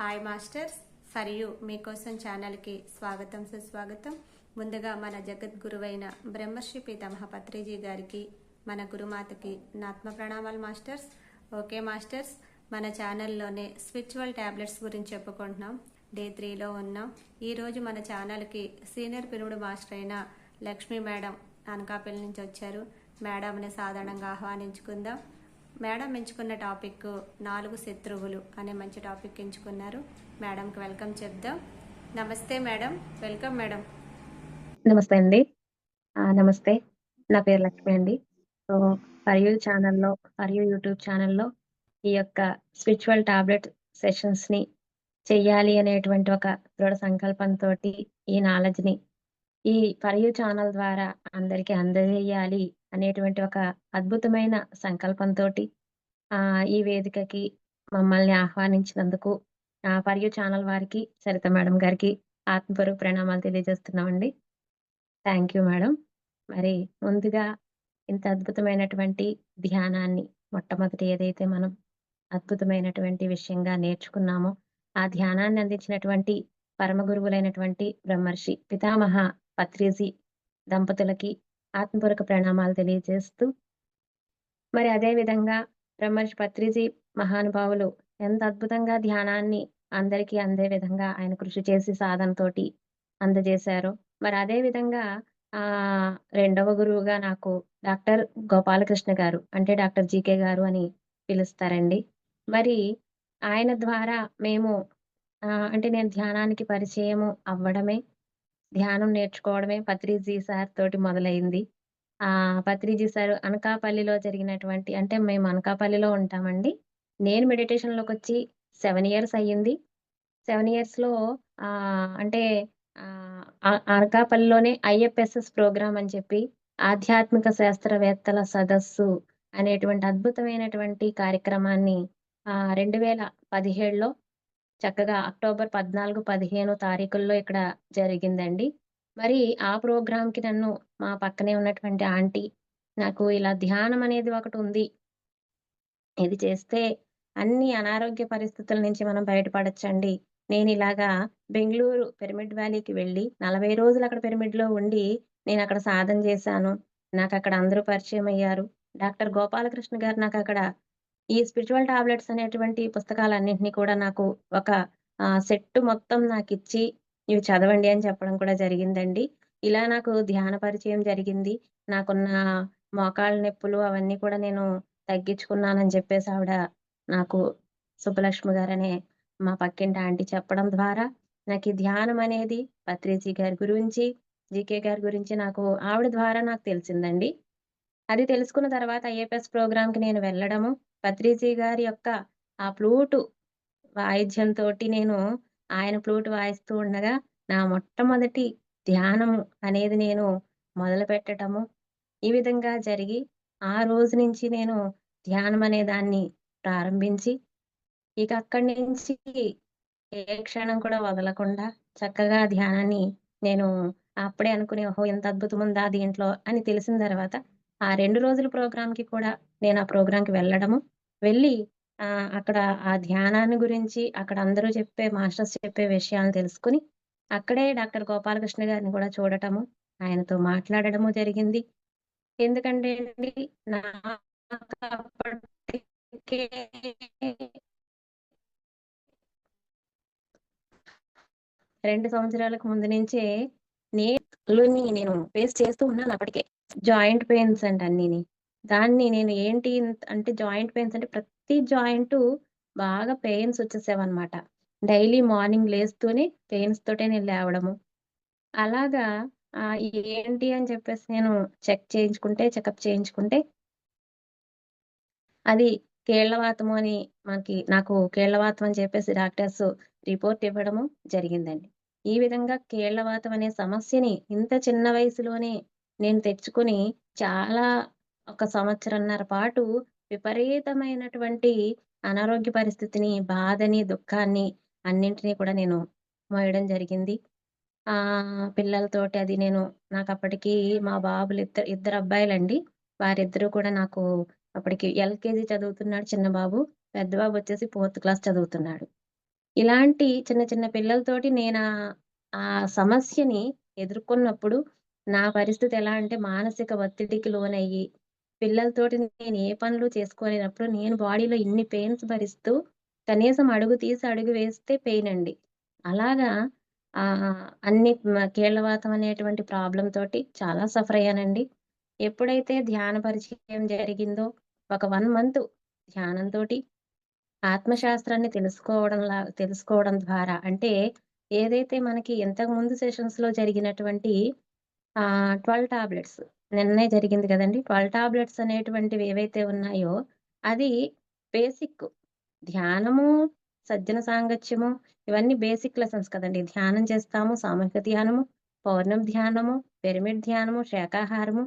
Hi masters, for you మీకోసం ఛానల్కి స్వాగతం సుస్వాగతం. ముందుగా మన జగద్గురువైన బ్రహ్మర్షి పితామహ పత్రిజీ గారికి, మన గురుమాతకి నాత్మ ప్రణామాలు మాస్టర్స్. ఓకే మాస్టర్స్, మన ఛానల్లోనే స్పిరిచువల్ ట్యాబ్లెట్స్ గురించి చెప్పుకుంటున్నాం. డే 3లో ఉన్నాం. ఈరోజు మన ఛానల్కి సీనియర్ పిరమిడ్ మాస్టర్ అయిన లక్ష్మీ మేడం అనకాపల్లి నుంచి వచ్చారు. మేడంని సాధారణంగా ఆహ్వానించుకుందాం. మేడం ఎంచుకున్న టాపిక్ 4 శత్రువులు అనే మంచి టాపిక్ ఎంచుకున్నారు. మేడంకి వెల్కమ్ చెప్దాం. నమస్తే మేడం, వెల్కమ్ మేడం. నమస్తే అండి. నమస్తే, నా పేరు లక్ష్మి అండి. సో ఫర్ యూ యూట్యూబ్ ఛానల్లో ఈ యొక్క స్పిరిచువల్ టాబ్లెట్ సెషన్స్ని చెయ్యాలి అనేటువంటి ఒక దృఢ సంకల్పంతో ఈ నాలెడ్జ్ని ఈ ఫర్ యూ ఛానల్ ద్వారా అందరికీ అందజేయాలి అనేటువంటి ఒక అద్భుతమైన సంకల్పంతో ఈ వేదికకి మమ్మల్ని ఆహ్వానించినందుకు ఫర్ యూ ఛానల్ వారికి, సరిత మేడం గారికి ఆత్మపూర్వక ప్రణామాలు తెలియజేస్తున్నామండి. Thank you madam. మరి ముందుగా ఇంత అద్భుతమైనటువంటి ధ్యానాన్ని మొట్టమొదటి ఏదైతే మనం అద్భుతమైనటువంటి విషయంగా నేర్చుకున్నామో ఆ ధ్యానాన్ని అందించినటువంటి పరమ గురువులైనటువంటి బ్రహ్మర్షి పితామహ పత్రిజీ దంపతులకి ఆత్మపూర్వక ప్రణామాలు తెలియజేస్తూ, మరి అదే విధంగా బ్రహ్మర్షి పత్రిజీ మహానుభావులు ఎంత అద్భుతంగా ధ్యానాన్ని అందరికీ అందే విధంగా ఆయన కృషి చేసి సాధనతోటి అందజేశారో, మరి అదే విధంగా రెండవ గురువుగా నాకు డాక్టర్ గోపాలకృష్ణ గారు, అంటే డాక్టర్ జీకే గారు అని పిలుస్తారండి. మరి ఆయన ద్వారా మేము అంటే నేను ధ్యానానికి పరిచయము అవ్వడమే, ధ్యానం నేర్చుకోవడమే పత్రిజీ సార్ తోటి మొదలైంది. పత్రిజీ సార్ అనకాపల్లిలో జరిగినటువంటి, అంటే మేము అనకాపల్లిలో ఉంటామండి. నేను మెడిటేషన్లోకి వచ్చి 7 ఇయర్స్ అయ్యింది. 7 ఇయర్స్లో అంటే అనకాపల్లిలోనే ఐఎఫ్ఎస్ఎస్ ప్రోగ్రామ్ అని చెప్పి ఆధ్యాత్మిక శాస్త్రవేత్తల సదస్సు అనేటువంటి అద్భుతమైనటువంటి కార్యక్రమాన్ని 2017లో చక్కగా అక్టోబర్ 14, 15 తారీఖుల్లో ఇక్కడ జరిగిందండి. మరి ఆ ప్రోగ్రాంకి నన్ను మా పక్కనే ఉన్నటువంటి ఆంటీ, నాకు ఇలా ధ్యానం అనేది ఒకటి ఉంది, ఇది చేస్తే అన్ని అనారోగ్య పరిస్థితుల నుంచి మనం బయటపడొచ్చండి. నేను ఇలాగా బెంగుళూరు పిరమిడ్ వ్యాలీకి వెళ్ళి 40 రోజులు అక్కడ పిరమిడ్లో ఉండి నేను అక్కడ సాధన చేశాను. నాకు అక్కడ అందరూ పరిచయం అయ్యారు. డాక్టర్ గోపాలకృష్ణ గారు నాకు అక్కడ ఈ స్పిరిచువల్ టాబ్లెట్స్ అనేటువంటి పుస్తకాలన్నింటినీ కూడా నాకు ఒక సెట్ మొత్తం నాకిచ్చి ఇవి చదవండి అని చెప్పడం కూడా జరిగిందండి. ఇలా నాకు ధ్యాన పరిచయం జరిగింది. నాకున్న మోకాళ్ళ నొప్పులు అవన్నీ కూడా నేను తగ్గించుకున్నానని చెప్పేసి ఆవిడ నాకు సుబ్బలక్ష్మి గారనే మా పక్కింటి ఆంటీ చెప్పడం ద్వారా నాకు ఈ ధ్యానం అనేది పత్రిజీ గారి గురించి, జీకే గారి గురించి నాకు ఆవిడ ద్వారా నాకు తెలిసిందండి. అది తెలుసుకున్న తర్వాత ఐఎఫ్ఎస్ ప్రోగ్రాంకి నేను వెళ్ళడము, పత్రిజీ గారి యొక్క ఆ ఫ్లూటు వాయిద్యంతోటి నేను ఆయన ఫ్లూట్ వాయిస్తూ ఉండగా నా మొట్టమొదటి ధ్యానం అనేది నేను మొదలుపెట్టటము, ఈ విధంగా జరిగి ఆ రోజు నుంచి నేను ధ్యానం అనే దాన్ని ప్రారంభించి ఇక అక్కడి నుంచి ఏ క్షణం కూడా వదలకుండా చక్కగా ధ్యానాన్ని నేను అప్పుడే అనుకుని, ఓహో! ఇంత అద్భుతం ఉందా దీంట్లో అని తెలిసిన తర్వాత ఆ 2 రోజుల ప్రోగ్రాంకి కూడా నేను ఆ ప్రోగ్రాంకి వెళ్ళడము, వెళ్ళి అక్కడ ఆ ధ్యానాన్ని గురించి అక్కడ అందరూ చెప్పే మాస్టర్స్ చెప్పే విషయాలను తెలుసుకొని అక్కడే డాక్టర్ గోపాలకృష్ణ గారిని కూడా చూడటము, ఆయనతో మాట్లాడడము జరిగింది. ఎందుకంటే అండి నాకప్పటికే 2 సంవత్సరాలకు ముందు నుంచే నేను ఫేస్ చేస్తూ ఉన్నాను అప్పటికే. జాయింట్ పెయిన్స్ అండి అన్నీని. దాన్ని నేను ఏంటి అంటే జాయింట్ పెయిన్స్ అంటే ప్రతి జాయింటు బాగా పెయిన్స్ వచ్చేసేవన్నమాట. డైలీ మార్నింగ్ లేస్తూనే పెయిన్స్ తోటే నేను లేవడము. అలాగా ఏంటి అని చెప్పేసి నేను చెకప్ చేయించుకుంటే అది కీళ్ళవాతము అని నాకు కీళ్ళవాతం అని చెప్పేసి డాక్టర్స్ రిపోర్ట్ ఇవ్వడము జరిగిందండి. ఈ విధంగా కీళ్ళవాతం అనే సమస్యని ఇంత చిన్న వయసులోనే నేను తెచ్చుకొని చాలా ఒక సంవత్సరన్నర పాటు విపరీతమైనటువంటి అనారోగ్య పరిస్థితిని, బాధని, దుఃఖాన్ని అన్నింటినీ కూడా నేను మోయడం జరిగింది. పిల్లలతోటి అది నాకప్పటికి మా బాబులు ఇద్దరు అబ్బాయిలండి. వారిద్దరూ కూడా నాకు అప్పటికి ఎల్‌కేజీ చదువుతున్నాడు చిన్న బాబు. పెద్ద బాబు వచ్చేసి 4థ్ క్లాస్ చదువుతున్నాడు. ఇలాంటి చిన్న చిన్న పిల్లలతోటి నేను ఆ సమస్యని ఎదుర్కొన్నప్పుడు నా పరిస్థితి ఎలా అంటే మానసిక ఒత్తిడికి లోనయ్యి, పిల్లలతోటి నేను ఏ పనులు చేసుకోలేనప్పుడు నేను బాడీలో ఇన్ని పెయిన్స్ భరిస్తూ కనీసం అడుగు తీసి అడుగు వేస్తే పెయినండి. అలాగా కీళ్ళవాతం అనేటువంటి ప్రాబ్లమ్ తోటి చాలా సఫర్ అయ్యానండి. ఎప్పుడైతే ధ్యాన పరిచయం జరిగిందో ఒక 1 మంత్ ధ్యానంతోటి ఆత్మశాస్త్రాన్ని తెలుసుకోవడం ద్వారా అంటే ఏదైతే మనకి ఇంతకుముందు సెషన్స్‌లో జరిగినటువంటి 12 టాబ్లెట్స్ నిన్నే జరిగింది గదండీ! 12 టాబ్లెట్స్ అనేటువంటివి ఏవైతే ఉన్నాయో అది బేసిక్ ధ్యానము, సజ్జన సాంగత్యము ఇవన్నీ బేసిక్ లెసన్స్ కదండీ! ధ్యానం చేస్తాము, సామూహిక ధ్యానము, పౌర్ణమి ధ్యానము, పిరమిడ్ ధ్యానము, శాకాహారము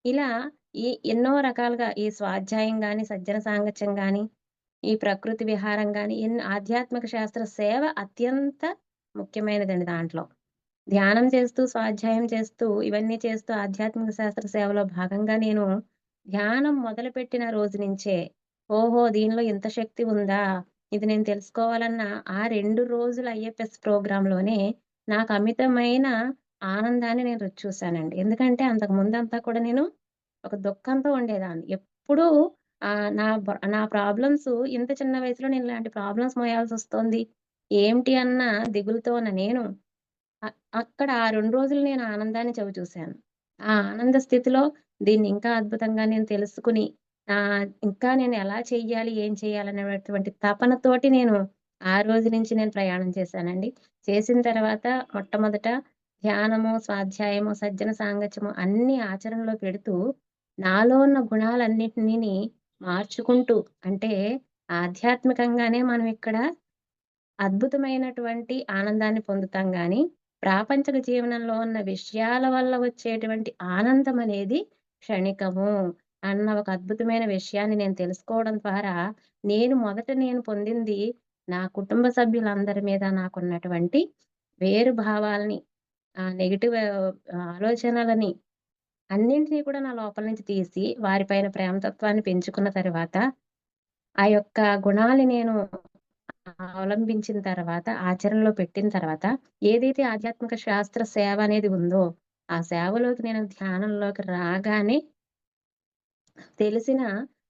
ఇలా ఎన్నో రకాలుగా ఈ స్వాధ్యాయం గాని, సజ్జన సాంగత్యం గాని ఈ ప్రకృతి విహారం గాని, ఆధ్యాత్మిక శాస్త్ర సేవ అత్యంత ముఖ్యమైనదండి దాంట్లో. ధ్యానం చేస్తూ, స్వాధ్యాయం చేస్తూ, ఇవన్నీ చేస్తూ ఆధ్యాత్మిక శాస్త్ర సేవలో భాగంగా నేను ధ్యానం మొదలుపెట్టిన రోజు నుంచే, ఓహో! దీనిలో ఇంత శక్తి ఉందా? ఇది నేను తెలుసుకోవాలన్న ఆ 2 రోజుల ఐఎఫ్ఎస్ ప్రోగ్రామ్‌లోనే నాకు అమితమైన ఆనందాన్ని నేను రుచి చూసానండి. ఎందుకంటే అంతకు ముందంతా కూడా నేను ఒక దుఃఖంతో ఉండేదాన్ని. ఎప్పుడూ నా ప్రాబ్లమ్స్ ఇంత చిన్న వయసులో నేను ఇలాంటి ప్రాబ్లమ్స్ మోయాల్సొస్తోంది. ఏంటి అన్న దిగులుతో ఉన్న నేను అ అక్కడ ఆ 2 రోజులు నేను ఆనందాన్ని చవిచూసాను. ఆ ఆనంద స్థితిలో దీన్ని ఇంకా అద్భుతంగా నేను తెలుసుకొని ఇంకా నేను ఎలా చెయ్యాలి, ఏం చేయాలనేటువంటి తపనతోటి నేను ఆ రోజు నుంచి నేను ప్రయాణం చేశానండి. చేసిన తర్వాత మొట్టమొదట ధ్యానము, స్వాధ్యాయము, సజ్జన సాంగత్యము అన్నీ ఆచరణలో పెడుతూ నాలో ఉన్న గుణాలన్నిటినిని మార్చుకుంటూ అంటే ఆధ్యాత్మికంగానే మనం ఇక్కడ అద్భుతమైనటువంటి ఆనందాన్ని పొందుతాం గానీ, ప్రాపంచిక జీవనంలో ఉన్న విషయాల వల్ల వచ్చేటువంటి ఆనందమనేది క్షణికము అన్న ఒక అద్భుతమైన విషయాన్ని నేను తెలుసుకోవడం ద్వారా, నేను పొందింది నా కుటుంబ సభ్యులందరి మీద నాకున్నటువంటి వేరు భావాల్ని, నెగెటివ్ ఆలోచనలని అన్నింటిని కూడా నా లోపల నుంచి తీసి, వారిపైన ప్రేమతత్వాన్ని పెంచుకున్న తరువాత, ఆ యొక్క గుణాలు నేను అవలంబించిన తర్వాత, ఆచరణలో పెట్టిన తర్వాత, ఏదైతే ఆధ్యాత్మిక శాస్త్ర సేవ అనేది ఉందో, ఆ సేవలోకి నేను ధ్యానంలోకి రాగానే తెలిసిన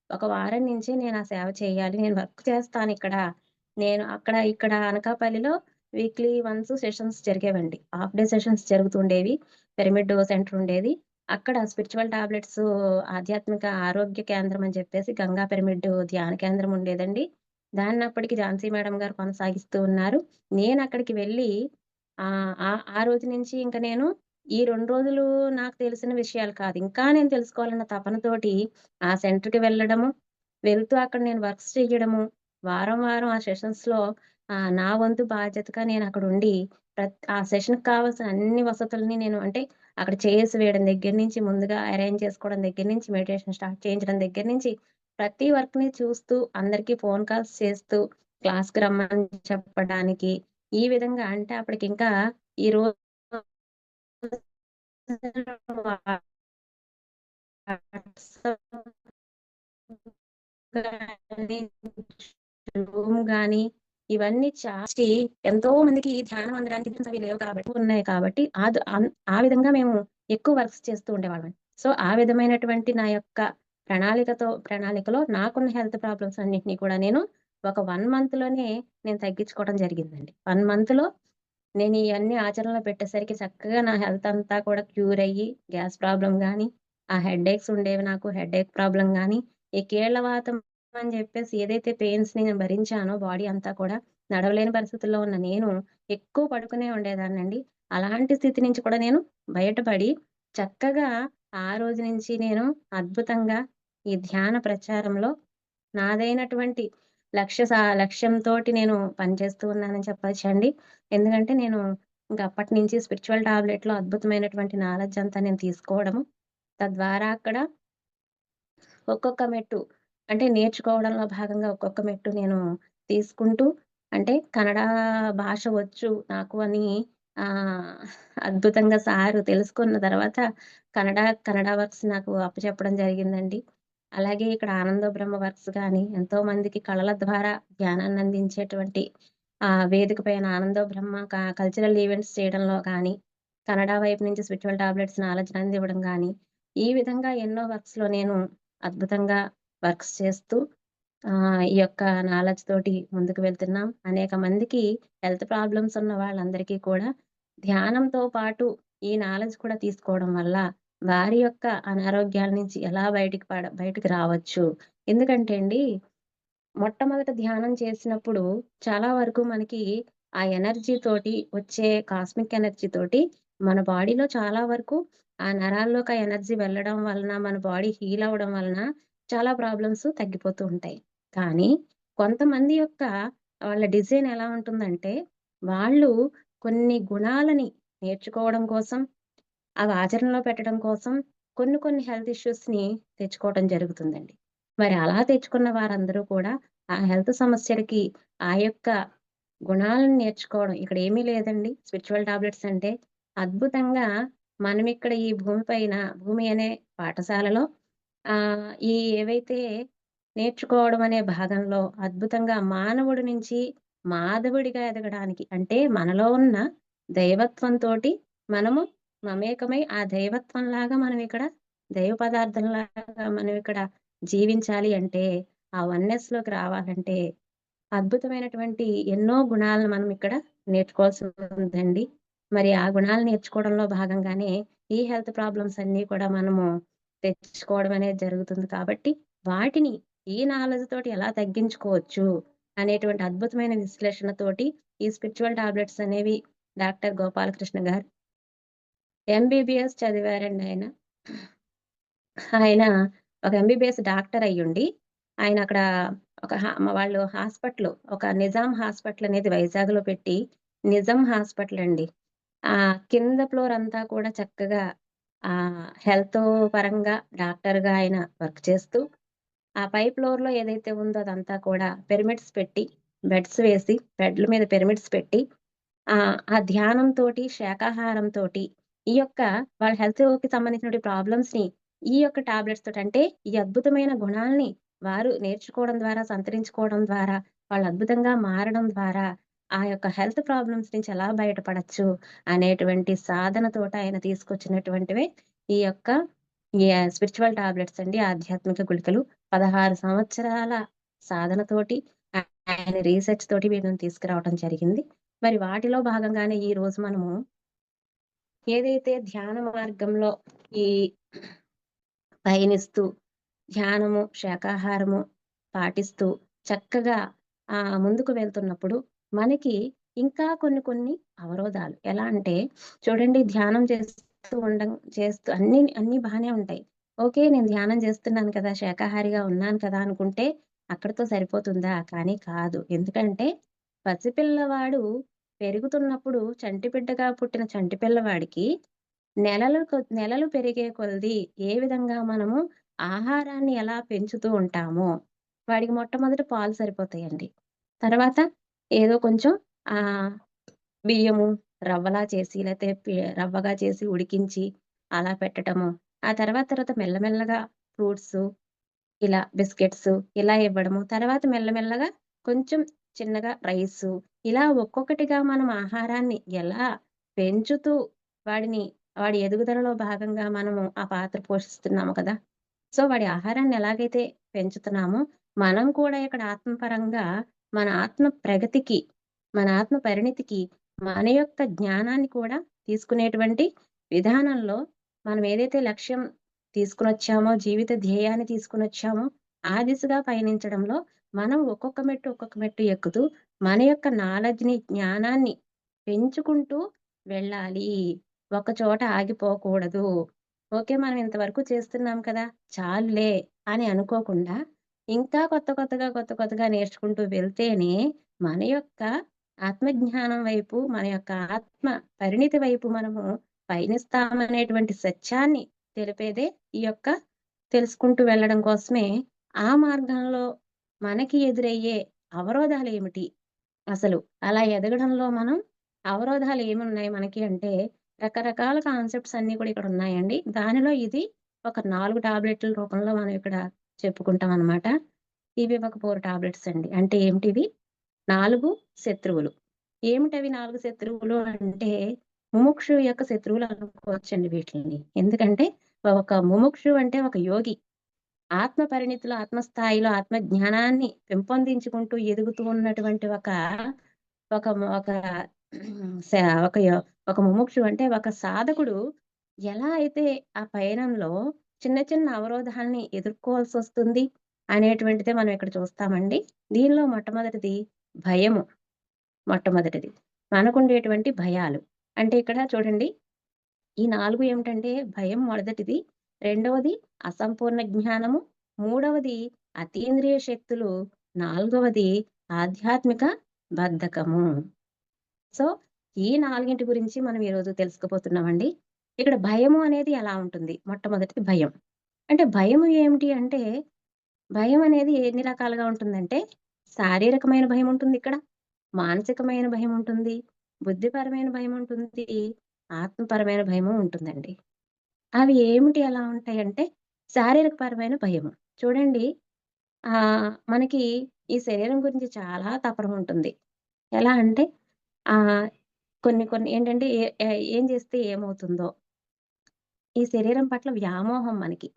ఒక వారం నుంచే నేను ఆ సేవ చేయాలి. నేను వర్క్ చేస్తానిక్కడ. నేను ఇక్కడ అనకాపల్లిలో వీక్లీ వన్స్ సెషన్స్ జరిగేవండి. హాఫ్ డే సెషన్స్ జరుగుతుండేవి. పిరమిడ్ సెంటర్ ఉండేది. అక్కడ స్పిరిచువల్ టాబ్లెట్స్ ఆధ్యాత్మిక ఆరోగ్య కేంద్రం అని చెప్పేసి గంగా పిరమిడ్ ధ్యాన కేంద్రం ఉండేదండి. దాన్నప్పటికి ఝాన్సీ మేడం గారు కొనసాగిస్తూ ఉన్నారు. నేనక్కడికి వెళ్ళి ఆ రోజు నుంచి ఇంక నేను ఈ 2 రోజులు నాకు తెలిసిన విషయాలు కాదు. ఇంకా నేను తెలుసుకోవాలన్న తపనతోటి ఆ సెంటర్‌కి వెళ్ళడము, వెళ్తూ అక్కడ నేను వర్క్స్ చెయ్యడము, వారం ఆ సెషన్స్‌లో నా వంతు బాధ్యతగా నేనక్కడుండి ఆ సెషన్‌కి కావాల్సిన అన్ని వసతులని నేను అంటే అక్కడ చైర్స్ వేయడం దగ్గర నుంచి, ముందుగా అరేంజ్ చేసుకోవడం దగ్గర నుంచి, మెడిటేషన్ స్టార్ట్ చేయించడం దగ్గర నుంచి, ప్రతి వర్క్‌ని చూస్తూ, అందరికీ ఫోన్ కాల్స్ చేస్తూ, క్లాస్‌కి రమ్మని చెప్పడానికి, ఈ విధంగా అంటే అప్పటికింకా ఈ రోజు వాట్సాప్ గాని, రూమ్ గాని ఇవన్నీ చార్చి ఎంతో మందికి ధ్యానం అందడానికి అవి లేవు కాబట్టి ఉన్నాయి కాబట్టి ఆ విధంగా మేము ఎక్కువ వర్క్స్ చేస్తూ ఉండేవాళ్ళం. సో, ఆ విధమైనటువంటి నా యొక్క ప్రణాళికలో నాకున్న హెల్త్ ప్రాబ్లమ్స్ అన్నిటిని కూడా నేను ఒక 1 మంత్‌లోనే నేను తగ్గించుకోవడం జరిగిందండి. 1 మంత్‌లో నేను ఇయన్నీ ఆచరణలో పెట్టేసరికి చక్కగా నా హెల్త్ అంతా కూడా క్యూర్ అయ్యి, గ్యాస్ ప్రాబ్లమ్ గాని, ఆ హెడ్‌ఏక్స్ ఉండేవి నాకు. హెడ్‌ఏక్ ప్రాబ్లమ్ గాని, ఈ కీళ్ళ వాతం అని జెప్పేసి ఏదైతే పెయిన్స్‌ని నేను భరించానో బాడీ అంతా కూడా, నడవలేని పరిస్థితుల్లో ఉన్న నేను ఎక్కువ పడుకునే ఉండేదాన్నండి. అలాంటి స్థితి నుంచి కూడా నేను బయటపడి, చక్కగా ఆ రోజు నుంచి నేను అద్భుతంగా ఈ ధ్యాన ప్రచారంలో నాదైనటువంటి లక్ష్యంతోటి నేను పనిచేస్తూ ఉన్నానని చెప్పొచ్చండి. ఎందుకంటే నేను ఇంక అప్పటినుంచి స్పిరిచువల్ టాబ్లెట్‌లో అద్భుతమైనటువంటి నాలెడ్జ్ అంతా నేను తీసుకోవడము. తద్వారా అక్కడ ఒక్కొక్క మెట్టు అంటే నేర్చుకోవడంలో భాగంగా ఒక్కొక్క మెట్టు నేను తీసుకుంటూ అంటే కన్నడ భాష వచ్చు నాకు అని ఆహ్, అద్భుతంగా సారు తెలుసుకున్న తర్వాత కన్నడ వర్క్స్ నాకు అప్పచెప్పడం జరిగిందండి. అలాగే ఇక్కడ ఆనంద బ్రహ్మ వర్క్స్ గాని ఎంతో మందికి కళల ద్వారా జ్ఞానాన్ని అందించేటువంటి ఆ వేదిక పైన 'ఆనందో బ్రహ్మ' కల్చరల్ ఈవెంట్స్ చేయడంలో కానీ, కన్నడ వైపు నుంచి స్పిరిచువల్ టాబ్లెట్స్ నాలెడ్జ్ అందివ్వడం గానీ, ఈ విధంగా ఎన్నో వర్క్స్‌లో నేను అద్భుతంగా వర్క్స్ చేస్తూ ఈ యొక్క నాలెడ్జ్ తోటి ముందుకు వెళ్తున్నాం. అనేక మందికి హెల్త్ ప్రాబ్లమ్స్ ఉన్న వాళ్ళందరికీ కూడా ధ్యానంతో పాటు ఈ నాలెడ్జ్ కూడా తీసుకోవడం వల్ల వారి యొక్క అనారోగ్యాల నుంచి ఎలా బయటికి రావచ్చు. ఎందుకంటే అండి, మొట్టమొదట ధ్యానం చేసినప్పుడు చాలా వరకు మనకి ఆ ఎనర్జీ తోటి వచ్చే కాస్మిక్ ఎనర్జీ తోటి మన బాడీలో చాలా వరకు ఆ నరాల్లోకి ఆ ఎనర్జీ వెళ్ళడం వలన, మన బాడీ హీల్ అవ్వడం వలన చాలా ప్రాబ్లమ్స్ తగ్గిపోతూ ఉంటాయి. కానీ కొంతమంది యొక్క వాళ్ళ డిజైన్ ఎలా ఉంటుందంటే, వాళ్ళు కొన్ని గుణాలని నేర్చుకోవడం కోసం, అవి ఆచరణలో పెట్టడం కోసం కొన్ని హెల్త్ ఇష్యూస్‌ని తెచ్చుకోవడం జరుగుతుందండి. మరి అలా తెచ్చుకున్న వారందరూ కూడా ఆ హెల్త్ సమస్యలకి ఆ యొక్క గుణాలను నేర్చుకోవడం ఇక్కడ ఏమీ లేదండి. స్పిరిచువల్ టాబ్లెట్స్ అంటే అద్భుతంగా మనమిక్కడ ఈ భూమి అనే పాఠశాలలో ఈ ఏవైతే నేర్చుకోవడం అనే భాగంలో అద్భుతంగా మానవుడి నుంచి మాధవుడిగా ఎదగడానికి అంటే మనలో ఉన్న దైవత్వంతోటి మనము మమేకమై ఆ దైవత్వంలాగా మనం ఇక్కడ దైవ పదార్థంలాగా మనం ఇక్కడ జీవించాలి అంటే ఆ వన్నెస్‌లోకి రావాలంటే అద్భుతమైనటువంటి ఎన్నో గుణాలను మనం ఇక్కడ నేర్చుకోవాల్సి ఉందండి. మరి ఆ గుణాలు నేర్చుకోవడంలో భాగంగానే ఈ హెల్త్ ప్రాబ్లమ్స్ అన్నీ కూడా మనము తెచ్చుకోవడం అనేది జరుగుతుంది కాబట్టి, వాటిని ఈ నాలెడ్జ్ తోటి ఎలా తగ్గించుకోవచ్చు అనేటువంటి అద్భుతమైన విశ్లేషణతోటి ఈ స్పిరిచువల్ టాబ్లెట్స్ అనేవి డాక్టర్ గోపాలకృష్ణ గారు ఎంబీబీఎస్ చదివారండి ఆయన. ఆయన ఒక ఎంబీబీఎస్ డాక్టర్ అయ్యుండి, ఆయన అక్కడ ఒక వాళ్ళు ఒక నిజాం హాస్పిటల్ అనేది వైజాగ్‌లో పెట్టి, నిజాం హాస్పిటల్ అండి. కింద ఫ్లోర్ అంతా కూడా చక్కగా హెల్త్ పరంగా డాక్టర్‌గా ఆయన వర్క్ చేస్తూ, ఆ పై ఫ్లోర్‌లో ఏదైతే ఉందో అదంతా కూడా పిరమిడ్స్ పెట్టి, బెడ్స్ వేసి, బెడ్‌ల మీద పిరమిడ్స్ పెట్టి ఆ ధ్యానంతోటి, శాకాహారంతోటి ఈ యొక్క వాళ్ళ హెల్త్‌కి సంబంధించినటువంటి ప్రాబ్లమ్స్‌ని ఈ యొక్క టాబ్లెట్స్ తోటి అంటే ఈ అద్భుతమైన గుణాల్ని వారు నేర్చుకోవడం ద్వారా, సంతరించుకోవడం ద్వారా, వాళ్ళు అద్భుతంగా మారడం ద్వారా ఆ యొక్క హెల్త్ ప్రాబ్లమ్స్ నుంచి ఎలా బయటపడొచ్చు అనేటువంటి సాధనతోటి ఆయన తీసుకొచ్చినటువంటివే ఈ యొక్క స్పిరిచువల్ టాబ్లెట్స్ అండి. ఆధ్యాత్మిక గుళికలు. 16 సంవత్సరాల సాధనతోటి ఆయన రీసెర్చ్ తోటి వీటిని తీసుకురావడం జరిగింది. మరి వాటిలో భాగంగానే ఈరోజు మనము ఏదైతే ధ్యాన మార్గంలో ఈ పయనిస్తూ, ధ్యానము, శాకాహారము పాటిస్తూ చక్కగా ముందుకు వెళ్తున్నప్పుడు మనకి ఇంకా కొన్ని అవరోధాలు ఎలా అంటే చూడండి ధ్యానం చేస్తూ అన్నీ బానే ఉంటాయి. ఓకే. నేను ధ్యానం చేస్తున్నాను కదా! శాకాహారిగా ఉన్నాను కదా! అనుకుంటే అక్కడితో సరిపోతుందా? కానీ కాదు. ఎందుకంటే పసిపిల్లవాడు పెరుగుతున్నప్పుడు చంటి బిడ్డగా పుట్టిన చంటి పిల్లవాడికి నెలలు పెరిగే కొలది ఏ విధంగా మనము ఆహారాన్ని ఎలా పెంచుతూ ఉంటామో, వాడికి మొట్టమొదట పాలు సరిపోతాయండి. తర్వాత ఏదో కొంచెం ఆహ్, బియ్యము రవ్వలా చేసి లేతే రవ్వగా చేసి ఉడికించి అలా పెట్టటము. ఆ తర్వాత మెల్లమెల్లగా ఫ్రూట్సు ఇలా బిస్కెట్సు ఇలా ఇవ్వడము. తర్వాత మెల్లమెల్లగా కొంచెం చిన్నగా రైసు ఇలా ఒక్కొక్కటిగా మనం ఆహారాన్ని ఎలా పెంచుతూ వాడిని వాడి ఎదుగుదలలో భాగంగా మనము ఆ పాత్ర పోషిస్తున్నాము కదా! సో, వాడి ఆహారాన్ని ఎలాగైతే పెంచుతున్నామో, మనం కూడా ఇక్కడ ఆత్మపరంగా మన ఆత్మ ప్రగతికి, మన ఆత్మ పరిణితికి, మన యొక్క జ్ఞానాన్ని కూడా తీసుకునేటువంటి విధానంలో మనం ఏదైతే లక్ష్యం తీసుకొనొచ్చామో, జీవిత ధ్యేయాన్ని తీసుకొనొచ్చామో, ఆ దిశగా పయనించడంలో మనం ఒక్కొక్క మెట్టు ఎక్కుతూ, మన యొక్క నాలెడ్జ్‌ని, జ్ఞానాన్ని పెంచుకుంటూ వెళ్ళాలి. ఒక చోట ఆగిపోకూడదు. ఓకే. మనం ఇంతవరకు చేస్తున్నాం కదా! చాలులే అని అనుకోకుండా, ఇంకా కొత్తగా నేర్చుకుంటూ వెళ్తేనే మన యొక్క ఆత్మజ్ఞానం వైపు, మన యొక్క ఆత్మ పరిణితి వైపు మనము పయనిస్తామనేటువంటి సత్యాన్ని తెలిపేదే ఈ యొక్క తెలుసుకుంటూ వెళ్ళడం కోసమే, ఆ మార్గంలో మనకి ఎదురయ్యే అవరోధాలేమిటి? అసలు అలా ఎదగడంలో మనం అవరోధాలు ఏమున్నాయి మనకి అంటే, రకరకాల కాన్సెప్ట్స్ అన్నీ కూడా ఇక్కడున్నాయండి. దానిలో ఇది ఒక 4 టాబ్లెట్‌ల రూపంలో మనం ఇక్కడ చెప్పుకుంటామనమాట. ఇవి ఒక 4 టాబ్లెట్స్ అండి. అంటే ఏమిటివి? 4 శత్రువులు. ఏమిటవి 4 శత్రువులు అంటే, ముముక్షువు యొక్క శత్రువులు అనుకోవచ్చండి వీటిల్ని. ఎందుకంటే, ఒక ముముక్షువు అంటే ఒక యోగి. ఆత్మ పరిణితిలో, ఆత్మస్థాయిలో, ఆత్మ జ్ఞానాన్ని పెంపొందించుకుంటూ ఎదుగుతూ ఉన్నటువంటి ఒక ఒక స ఒక యొ ఒక ముముక్షువు అంటే ఒక సాధకుడు ఎలా అయితే ఆ పయనంలో చిన్న చిన్న అవరోధాల్ని ఎదుర్కోవాల్సొస్తుంది అనేటువంటిదే మనం ఇక్కడ చూస్తామండి. దీనిలో మొట్టమొదటిది భయము. మొట్టమొదటిది. మనకుండేటువంటి భయాలు. అంటే ఇక్కడ చూడండి, ఈ 4 ఏమిటంటే భయం మొదటిది, రెండవది అసంపూర్ణ జ్ఞానము, మూడవది అతీంద్రియ శక్తులు, నాలుగవది ఆధ్యాత్మిక బద్ధకము. సో, ఈ 4 గురించి మనం ఈరోజు తెలుసుకోబోతున్నామండి. ఇక్కడ భయము అనేది ఎలా ఉంటుంది? మొట్టమొదటిది భయం. అంటే భయము ఏమిటి అంటే, భయం అనేది ఎన్ని రకాలుగా ఉంటుందంటే, శారీరకమైన భయముంటుందిక్కడ, మానసికమైన భయముంటుంది, బుద్ధిపరమైన భయముంటుంది, ఆత్మపరమైన భయము ఉంటుందండి. అవి ఏమిటి ఎలా ఉంటాయంటే, శారీరకపరమైన భయము. చూడండి, మనకి ఈ శరీరం గురించి చాలా తపన ఉంటుంది. ఎలా అంటే ఆహ్, కొన్ని కొన్ని ఏంటంటే ఏం చేస్తే ఏమవుతుందో, ఈ శరీరం పట్ల వ్యామోహం మనకి.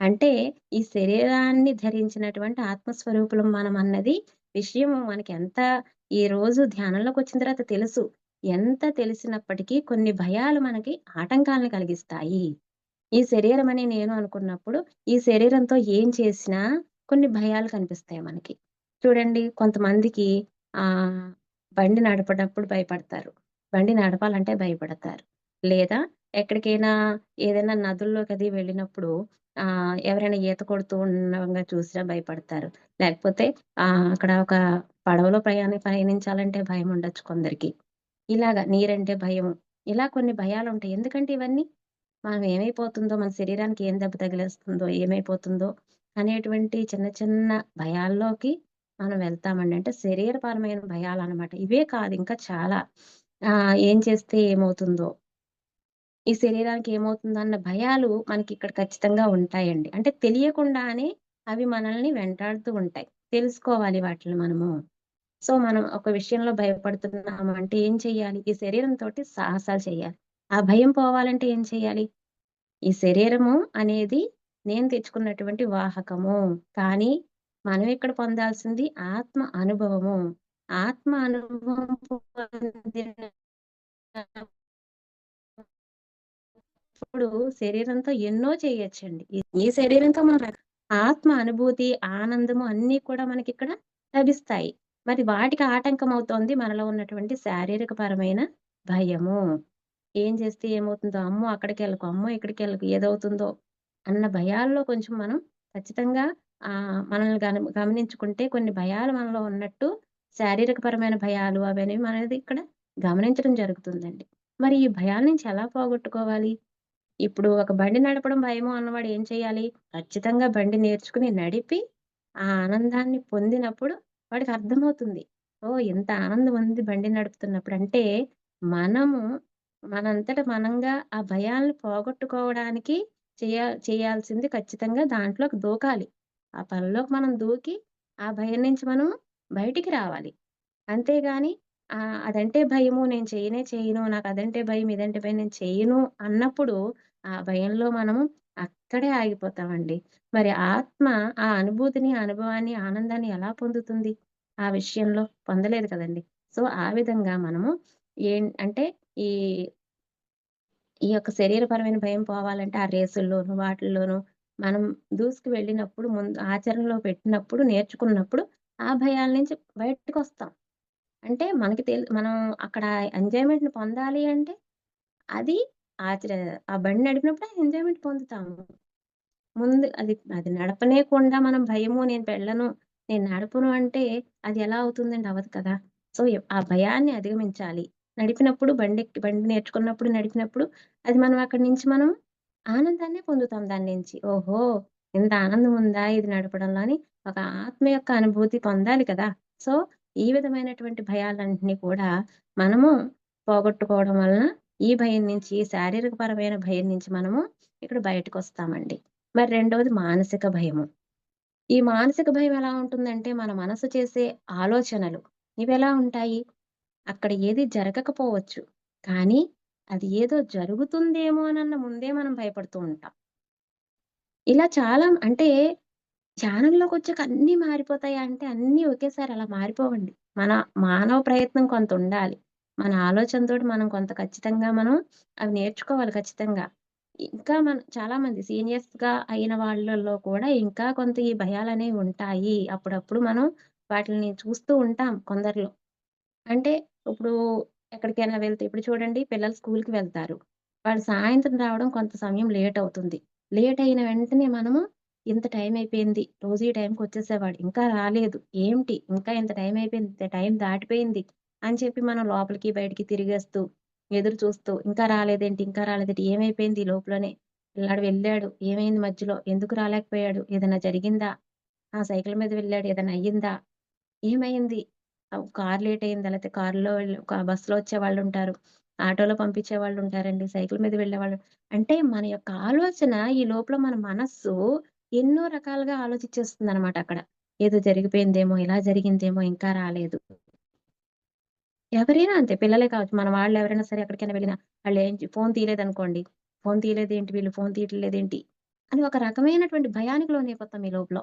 అంటే ఈ శరీరాన్ని ధరించినటువంటి ఆత్మస్వరూపులం మనం అన్నది విషయం మనకి ఎంత ఈ రోజు ధ్యానంలోకొచ్చిన తర్వాత తెలుసు. ఎంత తెలిసినప్పటికీ కొన్ని భయాలు మనకి ఆటంకాలను కలిగిస్తాయి. ఈ శరీరం అని నేను అనుకున్నప్పుడు, ఈ శరీరంతో ఏం చేసినా కొన్ని భయాలు కనిపిస్తాయి మనకి. చూడండి, కొంతమందికి ఆహ్, బండి నడపడప్పుడు భయపడతారు. బండి నడపాలంటే భయపడతారు. లేదా ఎక్కడికైనా ఏదైనా నదుల్లోకది వెళ్ళినప్పుడు ఎవరైనా ఈత కొడుతూ ఉండంగా చూసినా భయపడతారు. లేకపోతే అక్కడ ఒక పడవలో పయనించాలంటే భయముండొచ్చు కొందరికి. ఇలాగ నీరంటే భయము. ఇలా కొన్ని భయాలుంటాయి. ఎందుకంటే ఇవన్నీ మనం ఏమైపోతుందో, మన శరీరానికి ఏం దెబ్బ తగిలేస్తుందో, ఏమైపోతుందో అనేటువంటి చిన్న చిన్న భయాల్లోకి మనం వెళ్తామండి. అంటే శరీరపరమైన భయాలనమాట. ఇవే కాదు ఇంకా చాలా. ఏం చేస్తే ఏమవుతుందో, ఈ శరీరానికి ఏమవుతుందన్న భయాలు మనకిక్కడ ఖచ్చితంగా ఉంటాయండి. అంటే తెలియకుండానే అవి మనల్ని వెంటాడుతూ ఉంటాయి. తెలుసుకోవాలి వాటిని మనము. సో, మనం ఒక విషయంలో భయపడుతున్నాము అంటే ఏం చెయ్యాలి? ఈ శరీరంతోటి సాహసాలు చేయాలి. ఆ భయం పోవాలంటే ఏం చేయాలి? ఈ శరీరము అనేది నేను తెచ్చుకున్నటువంటి వాహకము. కానీ మనం ఇక్కడ పొందాల్సింది ఆత్మ అనుభవము. ఆత్మ అనుభవం పొందినప్పుడు శరీరంతో ఎన్నో చేయొచ్చండి. ఈ శరీరంతో మనం ఆత్మ అనుభూతి, ఆనందము అన్నీ కూడా మనకిక్కడ లభిస్తాయి. మరి వాటికి ఆటంకం అవుతోంది మనలో ఉన్నటువంటి శారీరకపరమైన భయము. ఏం చేస్తే ఏమవుతుందో, అమ్మో! అక్కడికెళ్ళకు, అమ్మో! ఇక్కడికెళ్ళకు ఏదవుతుందో అన్న భయాల్లో కొంచెం మనం ఖచ్చితంగా మనల్ని గమనించుకుంటే కొన్ని భయాలు మనలో ఉన్నట్టు శారీరకపరమైన భయాలు అవనేవి మనది ఇక్కడ గమనించడం జరుగుతుందండి. మరి ఈ భయాల నుంచి ఎలా పోగొట్టుకోవాలి? ఇప్పుడు ఒక బండి నడపడం భయము అన్నవాడు ఏం చేయాలి? ఖచ్చితంగా బండి నేర్చుకుని నడిపి, ఆ ఆనందాన్ని పొందినప్పుడు వాడికి అర్థమవుతుంది. ఓహ్! ఇంత ఆనందం ఉంది బండి నడుపుతున్నప్పుడు. అంటే మనము మనంతట మనంగా ఆ భయాల్ని పోగొట్టుకోవడానికి చేయాల్సింది ఖచ్చితంగా దాంట్లోకి దూకాలి. ఆ పనిలోకి మనం దూకి, ఆ భయం నుంచి మనం బయటికి రావాలి. అంతేగాని అదంటే భయము, నేను చేయనే చేయను, నాకదంటే భయం, ఇదంటే భయం, నేను చెయ్యను అన్నప్పుడు ఆ భయంలో మనము అక్కడే ఆగిపోతామండి. మరి ఆత్మ ఆ అనుభూతిని, అనుభవాన్ని, ఆనందాన్ని ఎలా పొందుతుంది? ఆ విషయంలో పొందలేదు కదండీ! సో, ఆ విధంగా మనము అంటే ఈ ఈ యొక్క శరీరపరమైన భయం పోవాలంటే ఆ రేసుల్లోనూ, వాటిల్లోనూ మనం దూసుకు వెళ్ళినప్పుడు, ముందు ఆచరణలో పెట్టినప్పుడు, నేర్చుకున్నప్పుడు ఆ భయాల నుంచి బయటకొస్తాం. అంటే మనకి మనం అక్కడ ఎంజాయ్‌మెంట్‌ని పొందాలి అంటే, అది ఆచర ఆ బండి నడిపినప్పుడు ఆ ఎంజాయ్‌మెంట్ పొందుతాము. ముందు అది అది నడపనీయకుండా మనం భయము, నేను వెళ్ళను, నేను నడపను అంటే అది ఎలా అవుతుందండి? అవ్వదు కదా! సో, ఆ భయాన్ని అధిగమించాలి. నడిపినప్పుడు బండి నేర్చుకున్నప్పుడు, నడిపినప్పుడు అది మనం అక్కడి నుంచి మనం ఆనందాన్నే పొందుతాం దాని నుంచి. ఓహో! ఇంత ఆనందం ఉందా ఇది నడపడంలో అని ఒక ఆత్మ యొక్క అనుభూతి పొందాలి కదా! సో, ఈ విధమైనటువంటి భయాలన్నిటిని కూడా మనము పోగొట్టుకోవడం వలన ఈ భయం నుంచి, శారీరకపరమైన భయం నుంచి మనము ఇక్కడ బయటకొస్తామండి. మరి రెండోది మానసిక భయము. ఈ మానసిక భయం ఎలా ఉంటుందంటే, మన మనసు చేసే ఆలోచనలు. ఇవెలా ఉంటాయి? అక్కడ ఏది జరగకపోవచ్చు. కానీ అది ఏదో జరుగుతుందేమోనన్న ముందే మనం భయపడుతూ ఉంటాం. ఇలా చాలా అంటే ధ్యానంలోకొచ్చాక అన్నీ మారిపోతాయా అంటే అన్నీ ఒకేసారి అలా మారిపోవండి. మన మానవ ప్రయత్నం కొంతుండాలి. మన ఆలోచనతోటి మనం కొంత ఖచ్చితంగా మనం అవి నేర్చుకోవాలి ఖచ్చితంగా. ఇంకా చాలామంది సీనియర్స్‌గా అయిన వాళ్ళలో కూడా ఇంకా కొంత ఈ భయాలనేవి ఉంటాయి. అప్పుడప్పుడు మనం వాటిల్ని చూస్తూ ఉంటాం కొందరిలో. అంటే ఇప్పుడు ఎక్కడికైనా వెళ్తే ఇప్పుడు చూడండి పిల్లలు స్కూలుకి వెళ్తారు. వాళ్ళు సాయంత్రం రావడం కొంత సమయం లేట్ అవుతుంది. లేట్ అయిన వెంటనే మనము ఇంత టైం అయిపోయింది. రోజు ఈ టైంకొచ్చేసేవాడు. ఇంకా రాలేదు. ఏంటి ఇంకా ఇంత టైం అయిపోయింది. ఇంత టైం దాటిపోయింది అని చెప్పి మనం లోపలికి, బయటికి తిరిగేస్తూ, ఎదురు చూస్తూ ఇంకా రాలేదేంటి? ఇంకా రాలేదేంటి? ఏమైపోయింది ఈ లోపులోనే? పిల్లాడు వెళ్ళాడు. ఏమైంది మధ్యలో? ఎందుకు రాలేకపోయాడు? ఏదైనా జరిగిందా? ఆ! సైకిల్ మీద వెళ్ళాడు. ఏదైనా అయ్యిందా? ఏమైంది? కారు లేట్ అయిందా? లేతే కారులో బస్సులో వచ్చేవాళ్ళుంటారు. ఆటోలో పంపించేవాళ్ళుంటారండి. సైకిల్ మీద వెళ్ళేవాళ్ళు. అంటే మన యొక్క ఆలోచన ఈ లోపల మన మనస్సు ఎన్నో రకాలుగా ఆలోచిచ్చేస్తుందనమాట అక్కడ. ఏదో జరిగిపోయిందేమో, ఇలా జరిగిందేమో, ఇంకా రాలేదు. ఎవరైనా అంతే పిల్లలే కావచ్చు. మన వాళ్ళెవరైనా సరే ఎక్కడికైనా వెళ్ళినా ఫోను తీయలేదనుకోండి. ఫోను తీయలేదేంటి వీళ్ళు ఫోను తీయట్లేదేంటి? అని ఒక రకమైనటువంటి భయానికి లోనైపోతాం ఈ లోపల.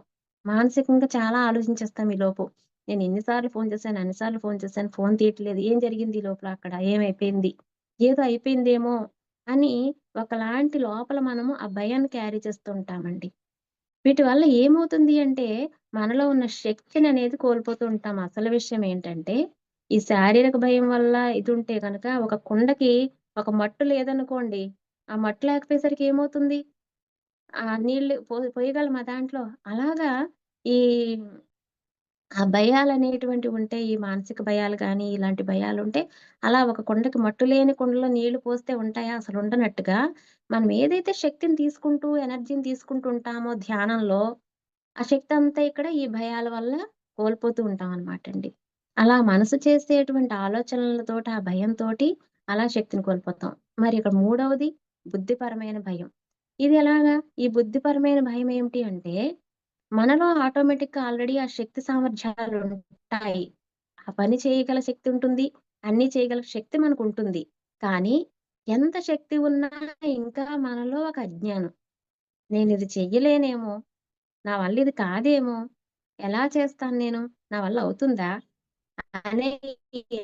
మానసికంగా చాలా ఆలోచించేస్తాం ఈలోపు. నేను ఎన్ని సార్లు ఫోను చేశాను, అన్ని సార్లు ఫోను చేశాను, ఫోను తీయట్లేదు. ఏం జరిగింది ఈ లోపల అక్కడ? ఏమైపోయింది? ఏదో అయిపోయిందేమో అని ఒకలాంటి లోపల మనము ఆ భయాన్ని క్యారీ చేస్తూ ఉంటామండి. వీటి వల్ల ఏమవుతుంది అంటే, మనలో ఉన్న శక్తిననేది కోల్పోతూ ఉంటాం. అసలు విషయం ఏంటంటే, ఈ శారీరక భయం వల్ల ఇదుంటే గనక ఒక కుండకి ఒక మట్టు లేదనుకోండి, ఆ మట్టు లేకపోయేసరికి ఏమవుతుంది? నీళ్ళు పొయ్యగలమా దాంట్లో? అలాగా ఈ ఆ భయాలనేటువంటివుంటాయి. ఈ మానసిక భయాలు గానీ, ఇలాంటి భయాలుంటే, అలా ఒక కుండకి మట్టు లేని కుండలో నీళ్లు పోస్తే ఉంటాయా? అసలుండనట్టుగా, మనం ఏదైతే శక్తిని తీసుకుంటూ, ఎనర్జీని తీసుకుంటూ ఉంటామో ధ్యానంలో, ఆ శక్తంతా ఇక్కడ ఈ భయాల వల్ల కోల్పోతూ ఉంటామనమాటండి. అలా మనసు చేసేటువంటి ఆలోచనలతోటి, ఆ భయంతోటి అలా శక్తిని కోల్పోతాం. మరి ఇక్కడ మూడవది బుద్ధిపరమైన భయం. ఇది ఎలాగా? ఈ బుద్ధిపరమైన భయమేమిటి అంటే మనలో ఆటోమేటిక్‌గా ఆల్రెడీ ఆ శక్తి సామర్థ్యాలుంటాయి. ఆ పని చేయగల శక్తి ఉంటుంది. అన్నీ చేయగల శక్తి మనకుంటుంది. కానీ ఎంత శక్తి ఉన్నా ఇంకా మనలో ఒక అజ్ఞానం. నేనిది చెయ్యలేనేమో! నా వల్ల ఇది కాదేమో! ఎలా చేస్తాను నేను? నా వల్ల అవుతుందా? అనే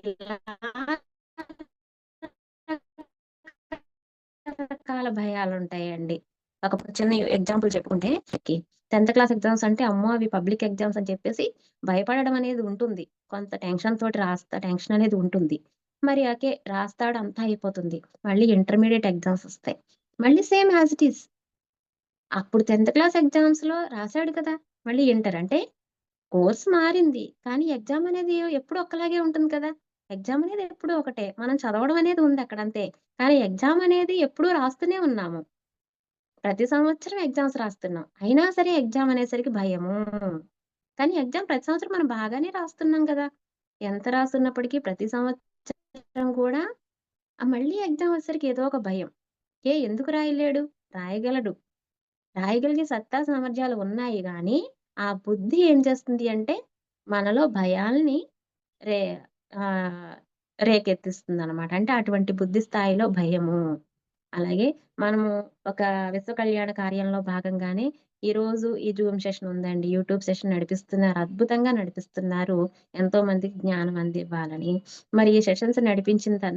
ఇలా రకరకాల భయాలుంటాయండి. ఒక చిన్న ఎగ్జాంపుల్ చెప్పుకుంటే 10థ్ క్లాస్ ఎగ్జామ్స్ అంటే అమ్మో! అవి పబ్లిక్ ఎగ్జామ్స్ అని చెప్పేసి భయపడడం అనేది ఉంటుంది. కొంత టెన్షన్ తోటి టెన్షన్ అనేది ఉంటుంది. మరి ఓకే. రాస్తాడు అంతా అయిపోతుంది. మళ్ళీ ఇంటర్మీడియేట్ ఎగ్జామ్స్ ఒస్తాయి. మళ్ళీ సేమ్ యాజ్ ఇట్ ఈజ్. అప్పుడు 10థ్ క్లాస్ ఎగ్జామ్స్‌లో రాసాడు కదా! మళ్ళీ ఇంటర్ అంటే కోర్స్ మారింది. కానీ ఎగ్జామ్ అనేది ఎప్పుడు ఒక్కలాగే ఉంటుంది కదా! ఎగ్జామ్ అనేది ఎప్పుడూ ఒకటే. మనం చదవడం అనేది ఉంది అక్కడ అంతే. కానీ ఎగ్జామ్ అనేది ఎప్పుడూ రాస్తూనే ఉన్నాము. ప్రతి సంవత్సరం ఎగ్జామ్స్ రాస్తున్నాం. అయినా సరే ఎగ్జామ్ అనేసరికి భయము. కానీ ఎగ్జామ్ ప్రతి సంవత్సరం మనం బాగానే రాస్తున్నాం గదా! ఎంత రాస్తున్నప్పటికీ ప్రతి సంవత్సరం కూడా మళ్ళీ ఎగ్జామ్ వచ్చేసరికి ఏదో ఒక భయం. ఎందుకు రాయలేడు? రాయగలడు. రాయగలిగే సత్తా సామర్థ్యాలు ఉన్నాయి గానీ, ఆ బుద్ధి ఏం చేస్తుంది అంటే, మనలో భయాల్ని రే ఆహ్, రేకెత్తిస్తుందనమాట. అంటే అటువంటి బుద్ధి స్థాయిలో భయము. అలాగే మనము ఒక విశ్వ కళ్యాణ కార్యంలో భాగంగానే ఈరోజు ఈ జూమ్ సెషన్ ఉందండి. యూట్యూబ్ సెషన్ నడిపిస్తున్నారు. అద్భుతంగా నడిపిస్తున్నారు. ఎంతో మందికి జ్ఞానం అందివ్వాలని. మరి ఈ సెషన్స్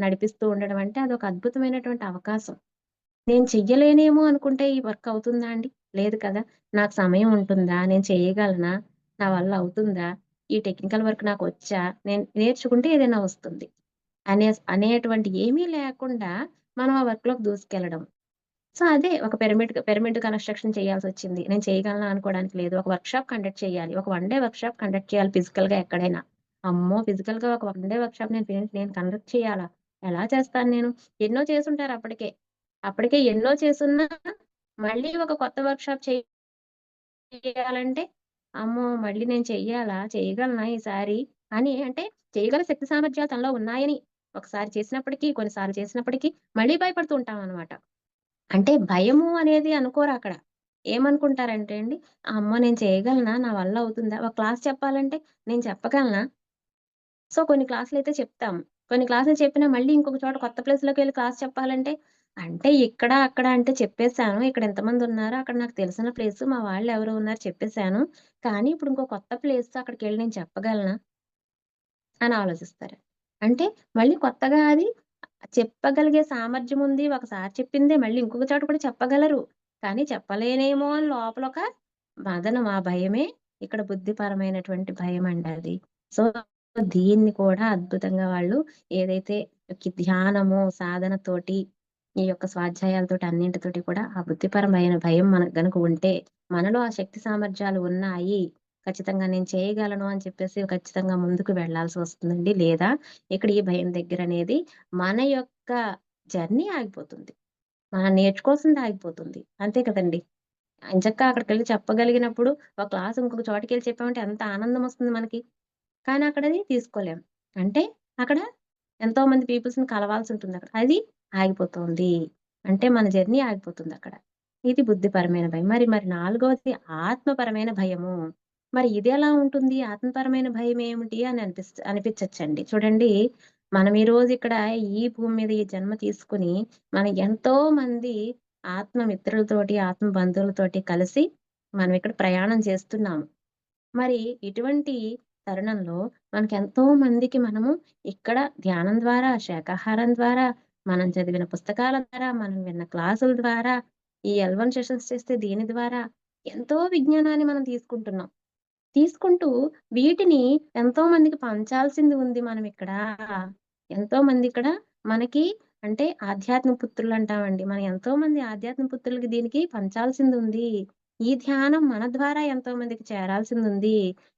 నడిపిస్తూ ఉండడం అంటే అదొక అద్భుతమైనటువంటి అవకాశం. నేను చెయ్యలేనేమో అనుకుంటే ఈ వర్క్ అవుతుందా అండి? లేదు కదా! నాకు సమయం ఉంటుందా? నేను చేయగలనా? నా వల్ల అవుతుందా? ఈ టెక్నికల్ వర్క్ నాకొచ్చా? నేను నేర్చుకుంటే ఏదైనా వస్తుంది. అనేటువంటి ఏమీ లేకుండా మనం ఆ వర్క్‌లోకి దూసుకెళ్ళడం. సో, అదే ఒక పిరమిడ్ కన్‌స్ట్రక్షన్ చేయాల్సొచ్చింది. నేను చేయగలనా అనుకోవడానికి లేదు. ఒక వర్క్‌షాప్ కండక్ట్ చేయాలి. ఒక వన్ డే వర్క్‌షాప్ కండక్ట్ చేయాలి ఫిజికల్‌గా ఎక్కడైనా. అమ్మో! ఫిజికల్‌గా ఒక వన్ డే వర్క్‌షాప్ నేను కండక్ట్ చేయాలా? ఎలా చేస్తాను నేను? ఎన్నో చేసుంటారు అప్పటికే. అప్పటికే ఎన్నో చేసున్నా మళ్ళీ ఒక కొత్త వర్క్‌షాప్ చేయాలంటే, అమ్మో! మళ్ళీ నేను చెయ్యాలా? చేయగలనా ఈసారి? అని అంటే చేయగల శక్తి సామర్థ్యాలు తనలో ఉన్నాయని ఒకసారి చేసినప్పటికీ, కొన్ని సార్లు చేసినప్పటికీ మళ్ళీ భయపడుతూ ఉంటామనమాట. అంటే భయము అనేది అనుకోరక్కడ. ఏమనుకుంటారంటే అండి, అమ్మో! నేను చేయగలనా? నా వల్ల అవుతుందా? ఒక క్లాస్ చెప్పాలంటే నేను చెప్పగలనా? సో, కొన్ని క్లాసులైతే చెప్తాము. కొన్ని క్లాసులు చెప్పినా మళ్ళీ ఇంకొక చోట కొత్త ప్లేస్‌లోకెళ్ళి క్లాస్ చెప్పాలంటే, అంటే ఇక్కడ, అక్కడ అంటే చెప్పేసాను. ఇక్కడ ఇంతమందున్నారు. అక్కడ నాకు తెలిసిన ప్లేసు, మా వాళ్ళెవరో ఉన్నారు చెప్పేసాను. కానీ ఇప్పుడు ఇంకో కొత్త ప్లేస్ అక్కడికెళ్ళి నేను చెప్పగలనా? అని ఆలోచిస్తారు. అంటే మళ్ళీ కొత్తగా అది చెప్పగలిగే సామర్థ్యం ఉంది. ఒకసారి చెప్పిందే మళ్ళీ ఇంకొక చోట కూడా చెప్పగలరు. కానీ చెప్పలేనేమో అని లోపల ఒక మదనం. ఆ భయమే ఇక్కడ బుద్ధిపరమైనటువంటి భయమండి అది. సో, దీన్ని కూడా అద్భుతంగా వాళ్ళు ఏదైతే ధ్యానము, సాధనతోటి, ఈ యొక్క స్వాధ్యాయాలతోటి అన్నింటితోటి కూడా ఆ బుద్ధిపరమైన భయం మనకు గనుక ఉంటే, మనలో ఆ శక్తి సామర్థ్యాలు ఉన్నాయి. ఖచ్చితంగా నేను చేయగలను అని చెప్పేసి ఖచ్చితంగా ముందుకు వెళ్ళాల్సి వస్తుందండి. లేదా ఇక్కడ ఈ భయం దగ్గరనేది మన యొక్క జర్నీ ఆగిపోతుంది. మనం నేర్చుకోవాల్సింది ఆగిపోతుంది. అంతే కదండీ! ఎంచక్కా అక్కడికెళ్లి చెప్పగలిగినప్పుడు ఒక క్లాస్ ఇంకొక చోటకెళ్ళి చెప్పామంటే ఎంత ఆనందమొస్తుంది మనకి. కానీ అక్కడది తీసుకోలేం. అంటే అక్కడ ఎంతో మంది పీపుల్స్‌ని కలవాల్సుంటుందక్కడ. అది ఆగిపోతోంది. అంటే మన జర్నీ ఆగిపోతుందక్కడ. ఇది బుద్ధిపరమైన భయం. మరి నాలుగవది ఆత్మపరమైన భయము. మరి ఇదెలా ఉంటుంది? ఆత్మపరమైన భయమేమిటి అని అనిపిచ్చచ్చండి. చూడండి, మనం ఈరోజు ఇక్కడ ఈ భూమి మీద ఈ జన్మ తీసుకొని, మనం ఎంతో మంది ఆత్మ మిత్రులతోటి, ఆత్మ బంధువులతోటి కలిసి మనం ఇక్కడ ప్రయాణం చేస్తున్నాము. మరి ఇటువంటి తరుణంలో మనకెంతో మందికి మనము ఇక్కడ ధ్యానం ద్వారా, శాకాహారం ద్వారా, మనం చదివిన పుస్తకాల ద్వారా, మనం విన్న క్లాసుల ద్వారా, ఈ L1 సెషన్స్ చేస్తే దీని ద్వారా ఎంతో విజ్ఞానాన్ని మనం తీసుకుంటున్నాం. తీసుకుంటూ వీటిని ఎంతో మందికి పంచాల్సింది ఉంది మనమిక్కడ. ఎంతో మందిక్కడ మనకి అంటే ఆధ్యాత్మిక పుత్రులంటామండి. మనం ఎంతో మంది ఆధ్యాత్మిక పుత్రులకి దీనికి పంచాల్సిందుంది. ఈ ధ్యానం మన ద్వారా ఎంతో మందికి చేరాల్సిందుంది.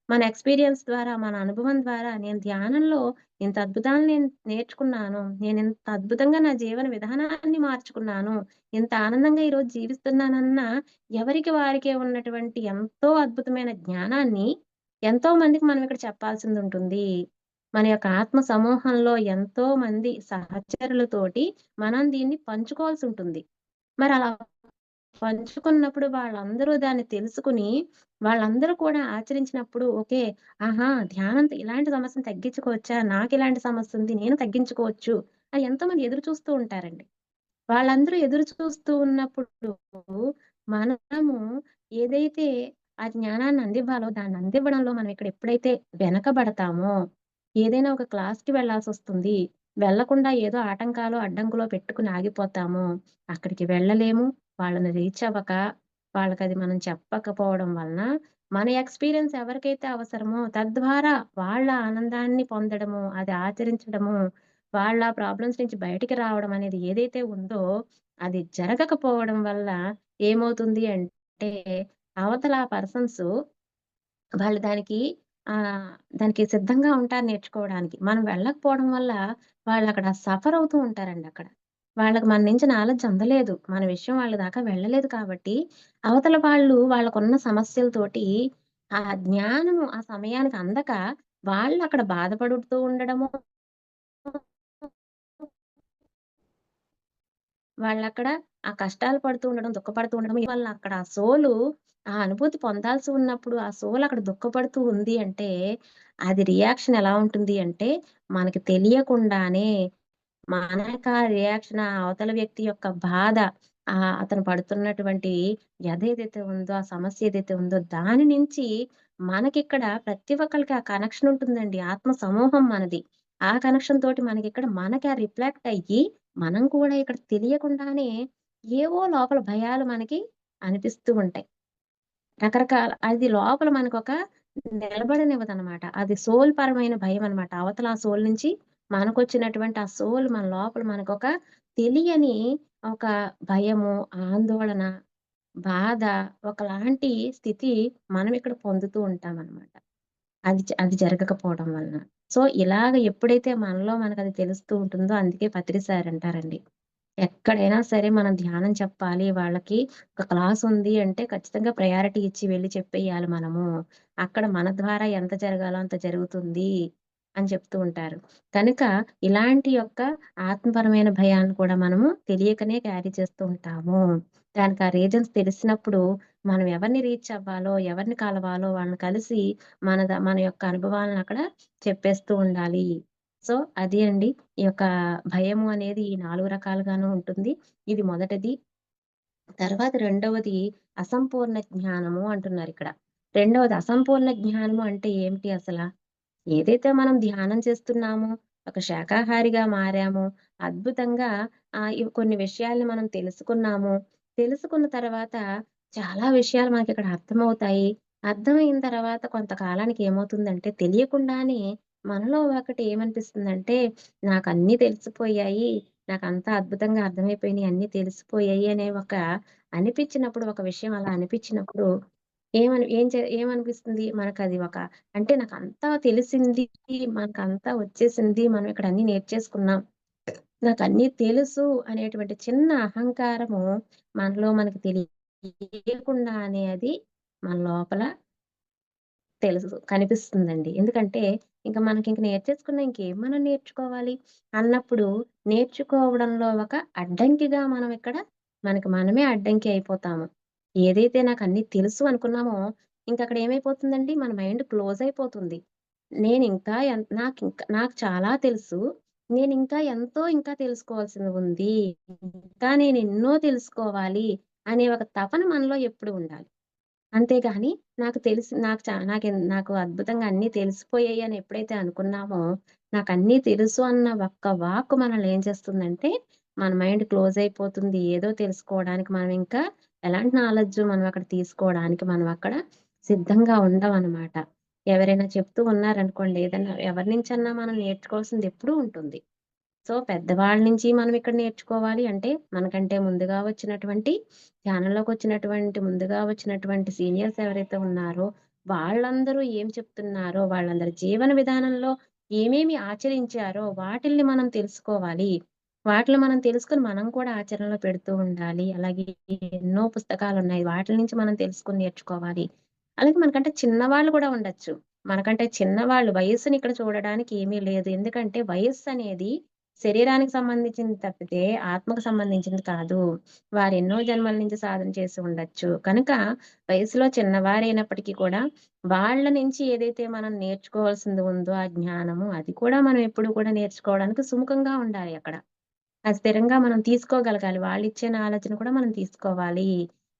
మన ఎక్స్‌పీరియన్స్ ద్వారా, మన అనుభవం ద్వారా నేను ధ్యానంలో ఇంత అద్భుతాలు నేను నేర్చుకున్నాను. నేనింత అద్భుతంగా నా జీవన విధానాన్ని మార్చుకున్నాను. ఇంత ఆనందంగా ఈరోజు జీవిస్తున్నానన్న ఎవరికి వారికే ఉన్నటువంటి ఎంతో అద్భుతమైన జ్ఞానాన్ని ఎంతో మందికి మనం ఇక్కడ చెప్పాల్సిందుంటుంది. మన యొక్క ఆత్మ సమూహంలో ఎంతో మంది సహచరులతోటి మనం దీన్ని పంచుకోవాల్సుంటుంది. మరలా పంచుకున్నప్పుడు వాళ్ళందరూ దాన్ని తెలుసుకొని, వాళ్ళందరూ కూడా ఆచరించినప్పుడు ఓకే. ఆహా! ధ్యానంతో ఇలాంటి సమస్యను తగ్గించుకోవచ్చా? నాకిలాంటి సమస్యుంది. నేను తగ్గించుకోవచ్చు అని ఎంతోమంది ఎదురు చూస్తూ ఉంటారండి. వాళ్ళందరూ ఎదురు చూస్తూ ఉన్నప్పుడు మనము ఏదైతే ఆ జ్ఞానాన్ని అందివ్వాలో దాన్ని అందివ్వడంలో మనం ఇక్కడ ఎప్పుడైతే వెనకబడతామో, ఏదైనా ఒక క్లాస్‌కి వెళ్ళాల్సొస్తుంది. వెళ్ళకుండా ఏదో ఆటంకాలో, అడ్డంకులో పెట్టుకొని ఆగిపోతామో, అక్కడికి వెళ్ళలేము. వాళ్ళని రీచ్ అవ్వక, వాళ్ళకది మనం చెప్పకపోవడం వలన, మన ఎక్స్‌పీరియన్స్ ఎవరికైతే అవసరమో తద్వారా వాళ్ళ ఆనందాన్ని పొందడము, అది ఆచరించడము, వాళ్ళ ప్రాబ్లమ్స్ నుంచి బయటికి రావడం అనేది ఏదైతే ఉందో, అది జరగకపోవడం వల్ల ఏమవుతుంది అంటే, అవతల పర్సన్స్ వాళ్ళు దానికి సిద్ధంగా ఉంటారు నేర్చుకోవడానికి. మనం వెళ్ళకపోవడం వల్ల వాళ్ళక్కడ సఫర్ అవుతూ ఉంటారండి అక్కడ. వాళ్ళకి మన నుంచి నాలెడ్జ్ అందలేదు. మన విషయం వాళ్ళ దాకా వెళ్ళలేదు కాబట్టి, అవతల వాళ్ళు వాళ్ళకున్న సమస్యలతోటి ఆ జ్ఞానము ఆ సమయానికి అందక వాళ్ళక్కడ బాధపడుతూ ఉండడము, వాళ్ళక్కడ ఆ కష్టాలు పడుతూ ఉండడం, దుఃఖపడుతూ ఉండడం వల్ల అక్కడ ఆ సోలు ఆ అనుభూతి పొందాల్సి ఉన్నప్పుడు, ఆ సోల్ అక్కడ దుఃఖపడుతూ ఉంది అంటే, అది రియాక్షన్ ఎలా ఉంటుంది అంటే, మనకి తెలియకుండానే మనకా రియాక్షన్ ఆ అవతల వ్యక్తి యొక్క బాధ, అతను పడుతున్నటువంటి వ్యధ ఏదైతే ఉందో, ఆ సమస్య ఏదైతే ఉందో, దాని నుంచి మనకిక్కడ ప్రతి ఒక్కళ్ళకి ఆ కనెక్షన్ ఉంటుందండి. ఆత్మ సమూహం మనది. ఆ కనెక్షన్ తోటి మనకి ఆ రిఫ్లెక్ట్ అయ్యి, మనం కూడా ఇక్కడ తెలియకుండానే ఏవో లోపల భయాలు మనకి అనిపిస్తూ ఉంటాయి. అది లోపల మనకొక నిలబడనివ్వదనమాట. అది సోల్ పరమైన భయమనమాట. అవతల ఆ సోల్ నుంచి మనకొచ్చినటువంటి ఆ సోల్ మన లోపల మనకొక తెలియని ఒక భయము, ఆందోళన, బాధ ఒకలాంటి స్థితి మనమిక్కడ పొందుతూ ఉంటామనమాట. అది జరగకపోవడం వలన. సో, ఇలాగ ఎప్పుడైతే మనలో మనకది తెలుస్తూ ఉంటుందో అందుకే పత్రి సార్ అంటారండి. ఎక్కడైనా సరే మనం ధ్యానం చెప్పాలి. వాళ్ళకి ఒక క్లాసుంది అంటే ఖచ్చితంగా ప్రయారిటీ ఇచ్చి వెళ్లి చెప్పేయాలి మనము. అక్కడ మన ద్వారా ఎంత జరగాలో అంత జరుగుతుంది అని చెప్తూ ఉంటారు. కనుక ఇలాంటి యొక్క ఆత్మపరమైన భయాన్ని కూడా మనము తెలియకనే క్యారీ చేస్తూ ఉంటాము. దానికి ఆ రీజన్స్ తెలిసినప్పుడు మనం ఎవరిని రీచ్ అవ్వాలో, ఎవరిని కలవాలో వాళ్ళని కలిసి మన యొక్క అనుభవాలను అక్కడ చెప్పేస్తూ ఉండాలి. సో, అది అండి. ఈ యొక్క భయము అనేది ఈ 4 రకాలుగాను ఉంటుంది. ఇది మొదటిది. తర్వాత రెండవది అసంపూర్ణ జ్ఞానము అంటున్నారిక్కడ. రెండవది అసంపూర్ణ జ్ఞానము అంటే ఏమిటి అసల? ఏదైతే మనం ధ్యానం చేస్తున్నామో, ఒక శాకాహారిగా మారామో, అద్భుతంగా ఇవి కొన్ని విషయాల్ని మనం తెలుసుకున్నాము. తెలుసుకున్న తర్వాత చాలా విషయాలు మనకిక్కడ అర్థమవుతాయి. అర్థమైన తర్వాత కొంతకాలానికి ఏమవుతుందంటే తెలియకుండానే మనలో ఒకటి ఏమనిపిస్తుందంటే, నాకన్నీ తెలిసిపోయాయి. నాకంతా అద్భుతంగా అర్థమైపోయినియి. అన్నీ తెలిసిపోయాయి అనే ఒక అనిపిచ్చినప్పుడు, ఒక విషయం అలా అనిపిచ్చినప్పుడు ఏమనిపిస్తుంది? మనకది ఒక అంటే నాకంతా తెలిసింది, మనకంతా వచ్చేసింది, మనం ఇక్కడ అన్నీ నేర్చేసుకున్నాం. నాకన్నీ తెలుసు అనేటువంటి చిన్న అహంకారము మనకి తెలియకుండానే అది మన లోపల కనిపిస్తుందండి. ఎందుకంటే మనకింక నేర్చేసుకున్న ఇంకేం మనం నేర్చుకోవాలి అన్నప్పుడు నేర్చుకోవడంలో ఒక అడ్డంకిగా మనం ఇక్కడ మనకి మనమే అడ్డంకి అయిపోతాము. ఏదైతే నాకన్నీ తెలుసు అనుకున్నామో ఇంకక్కడ ఏమైపోతుందండి మన మైండ్ క్లోజ్ అయిపోతుంది. నేనింకా నాకు చాలా తెలుసు. ఇంకా తెలుసుకోవాల్సింది ఉంది. ఇంకా నేనెన్నో తెలుసుకోవాలి అనే ఒక తపన మనలో ఎప్పుడు ఉండాలి. అంతేగాని నాకు తెలిసి నాకు చా నాకెన్ నాకు అద్భుతంగా అన్నీ తెలిసిపోయాయి అని ఎప్పుడైతే అనుకున్నామో, నాకన్నీ తెలుసు అన్న ఒక్క వాక్కు మనల్ని ఏం చేస్తుందంటే, మన మైండ్ క్లోజ్ అయిపోతుంది. ఏదో తెలుసుకోవడానికి మనం ఇంకా ఎలాంటి నాలెడ్జ్ మనం అక్కడ తీసుకోవడానికి మనం అక్కడ సిద్ధంగా ఉండమనమాట. ఎవరైనా చెప్తూ ఉన్నారనుకోండి, ఏదన్నా ఎవరి నుంచన్నా మనం నేర్చుకోవాల్సింది ఎప్పుడూ ఉంటుంది. సో, పెద్దవాళ్ళ నుంచి మనం ఇక్కడ నేర్చుకోవాలి అంటే, మనకంటే ముందుగా వచ్చినటువంటి ముందుగా వచ్చినటువంటి సీనియర్స్ ఎవరైతే ఉన్నారో, వాళ్ళందరూ ఏం చెప్తున్నారో, వాళ్ళందరి జీవన విధానంలో ఏమేమి ఆచరించారో, వాటిల్ని మనం తెలుసుకోవాలి. వాటిని మనం తెలుసుకొని మనం కూడా ఆచరణలో పెడుతూ ఉండాలి. అలాగే ఎన్నో పుస్తకాలున్నాయి. వాటిల నుంచి మనం తెలుసుకొని నేర్చుకోవాలి. అలాగే మనకంటే చిన్నవాళ్ళు కూడా ఉండొచ్చు. మనకంటే చిన్నవాళ్ళు వయస్సుని ఇక్కడ చూడడానికి ఏమీ లేదు. ఎందుకంటే వయస్సనేది శరీరానికి సంబంధించింది తప్పితే, ఆత్మకు సంబంధించింది కాదు. వారెన్నో జన్మల నుంచి సాధన చేసి ఉండొచ్చు. కనుక వయసులో చిన్నవారైనప్పటికీ కూడా, వాళ్ళ నుంచి ఏదైతే మనం నేర్చుకోవాల్సింది ఉందో ఆ జ్ఞానము, అది కూడా మనం ఎప్పుడు కూడా నేర్చుకోవడానికి సుముఖంగా ఉండాలి అక్కడ. అది స్థిరంగా మనం తీసుకోగలగాలి. వాళ్ళిచ్చే నాలెడ్జ్‌ని కూడా మనం తీసుకోవాలి.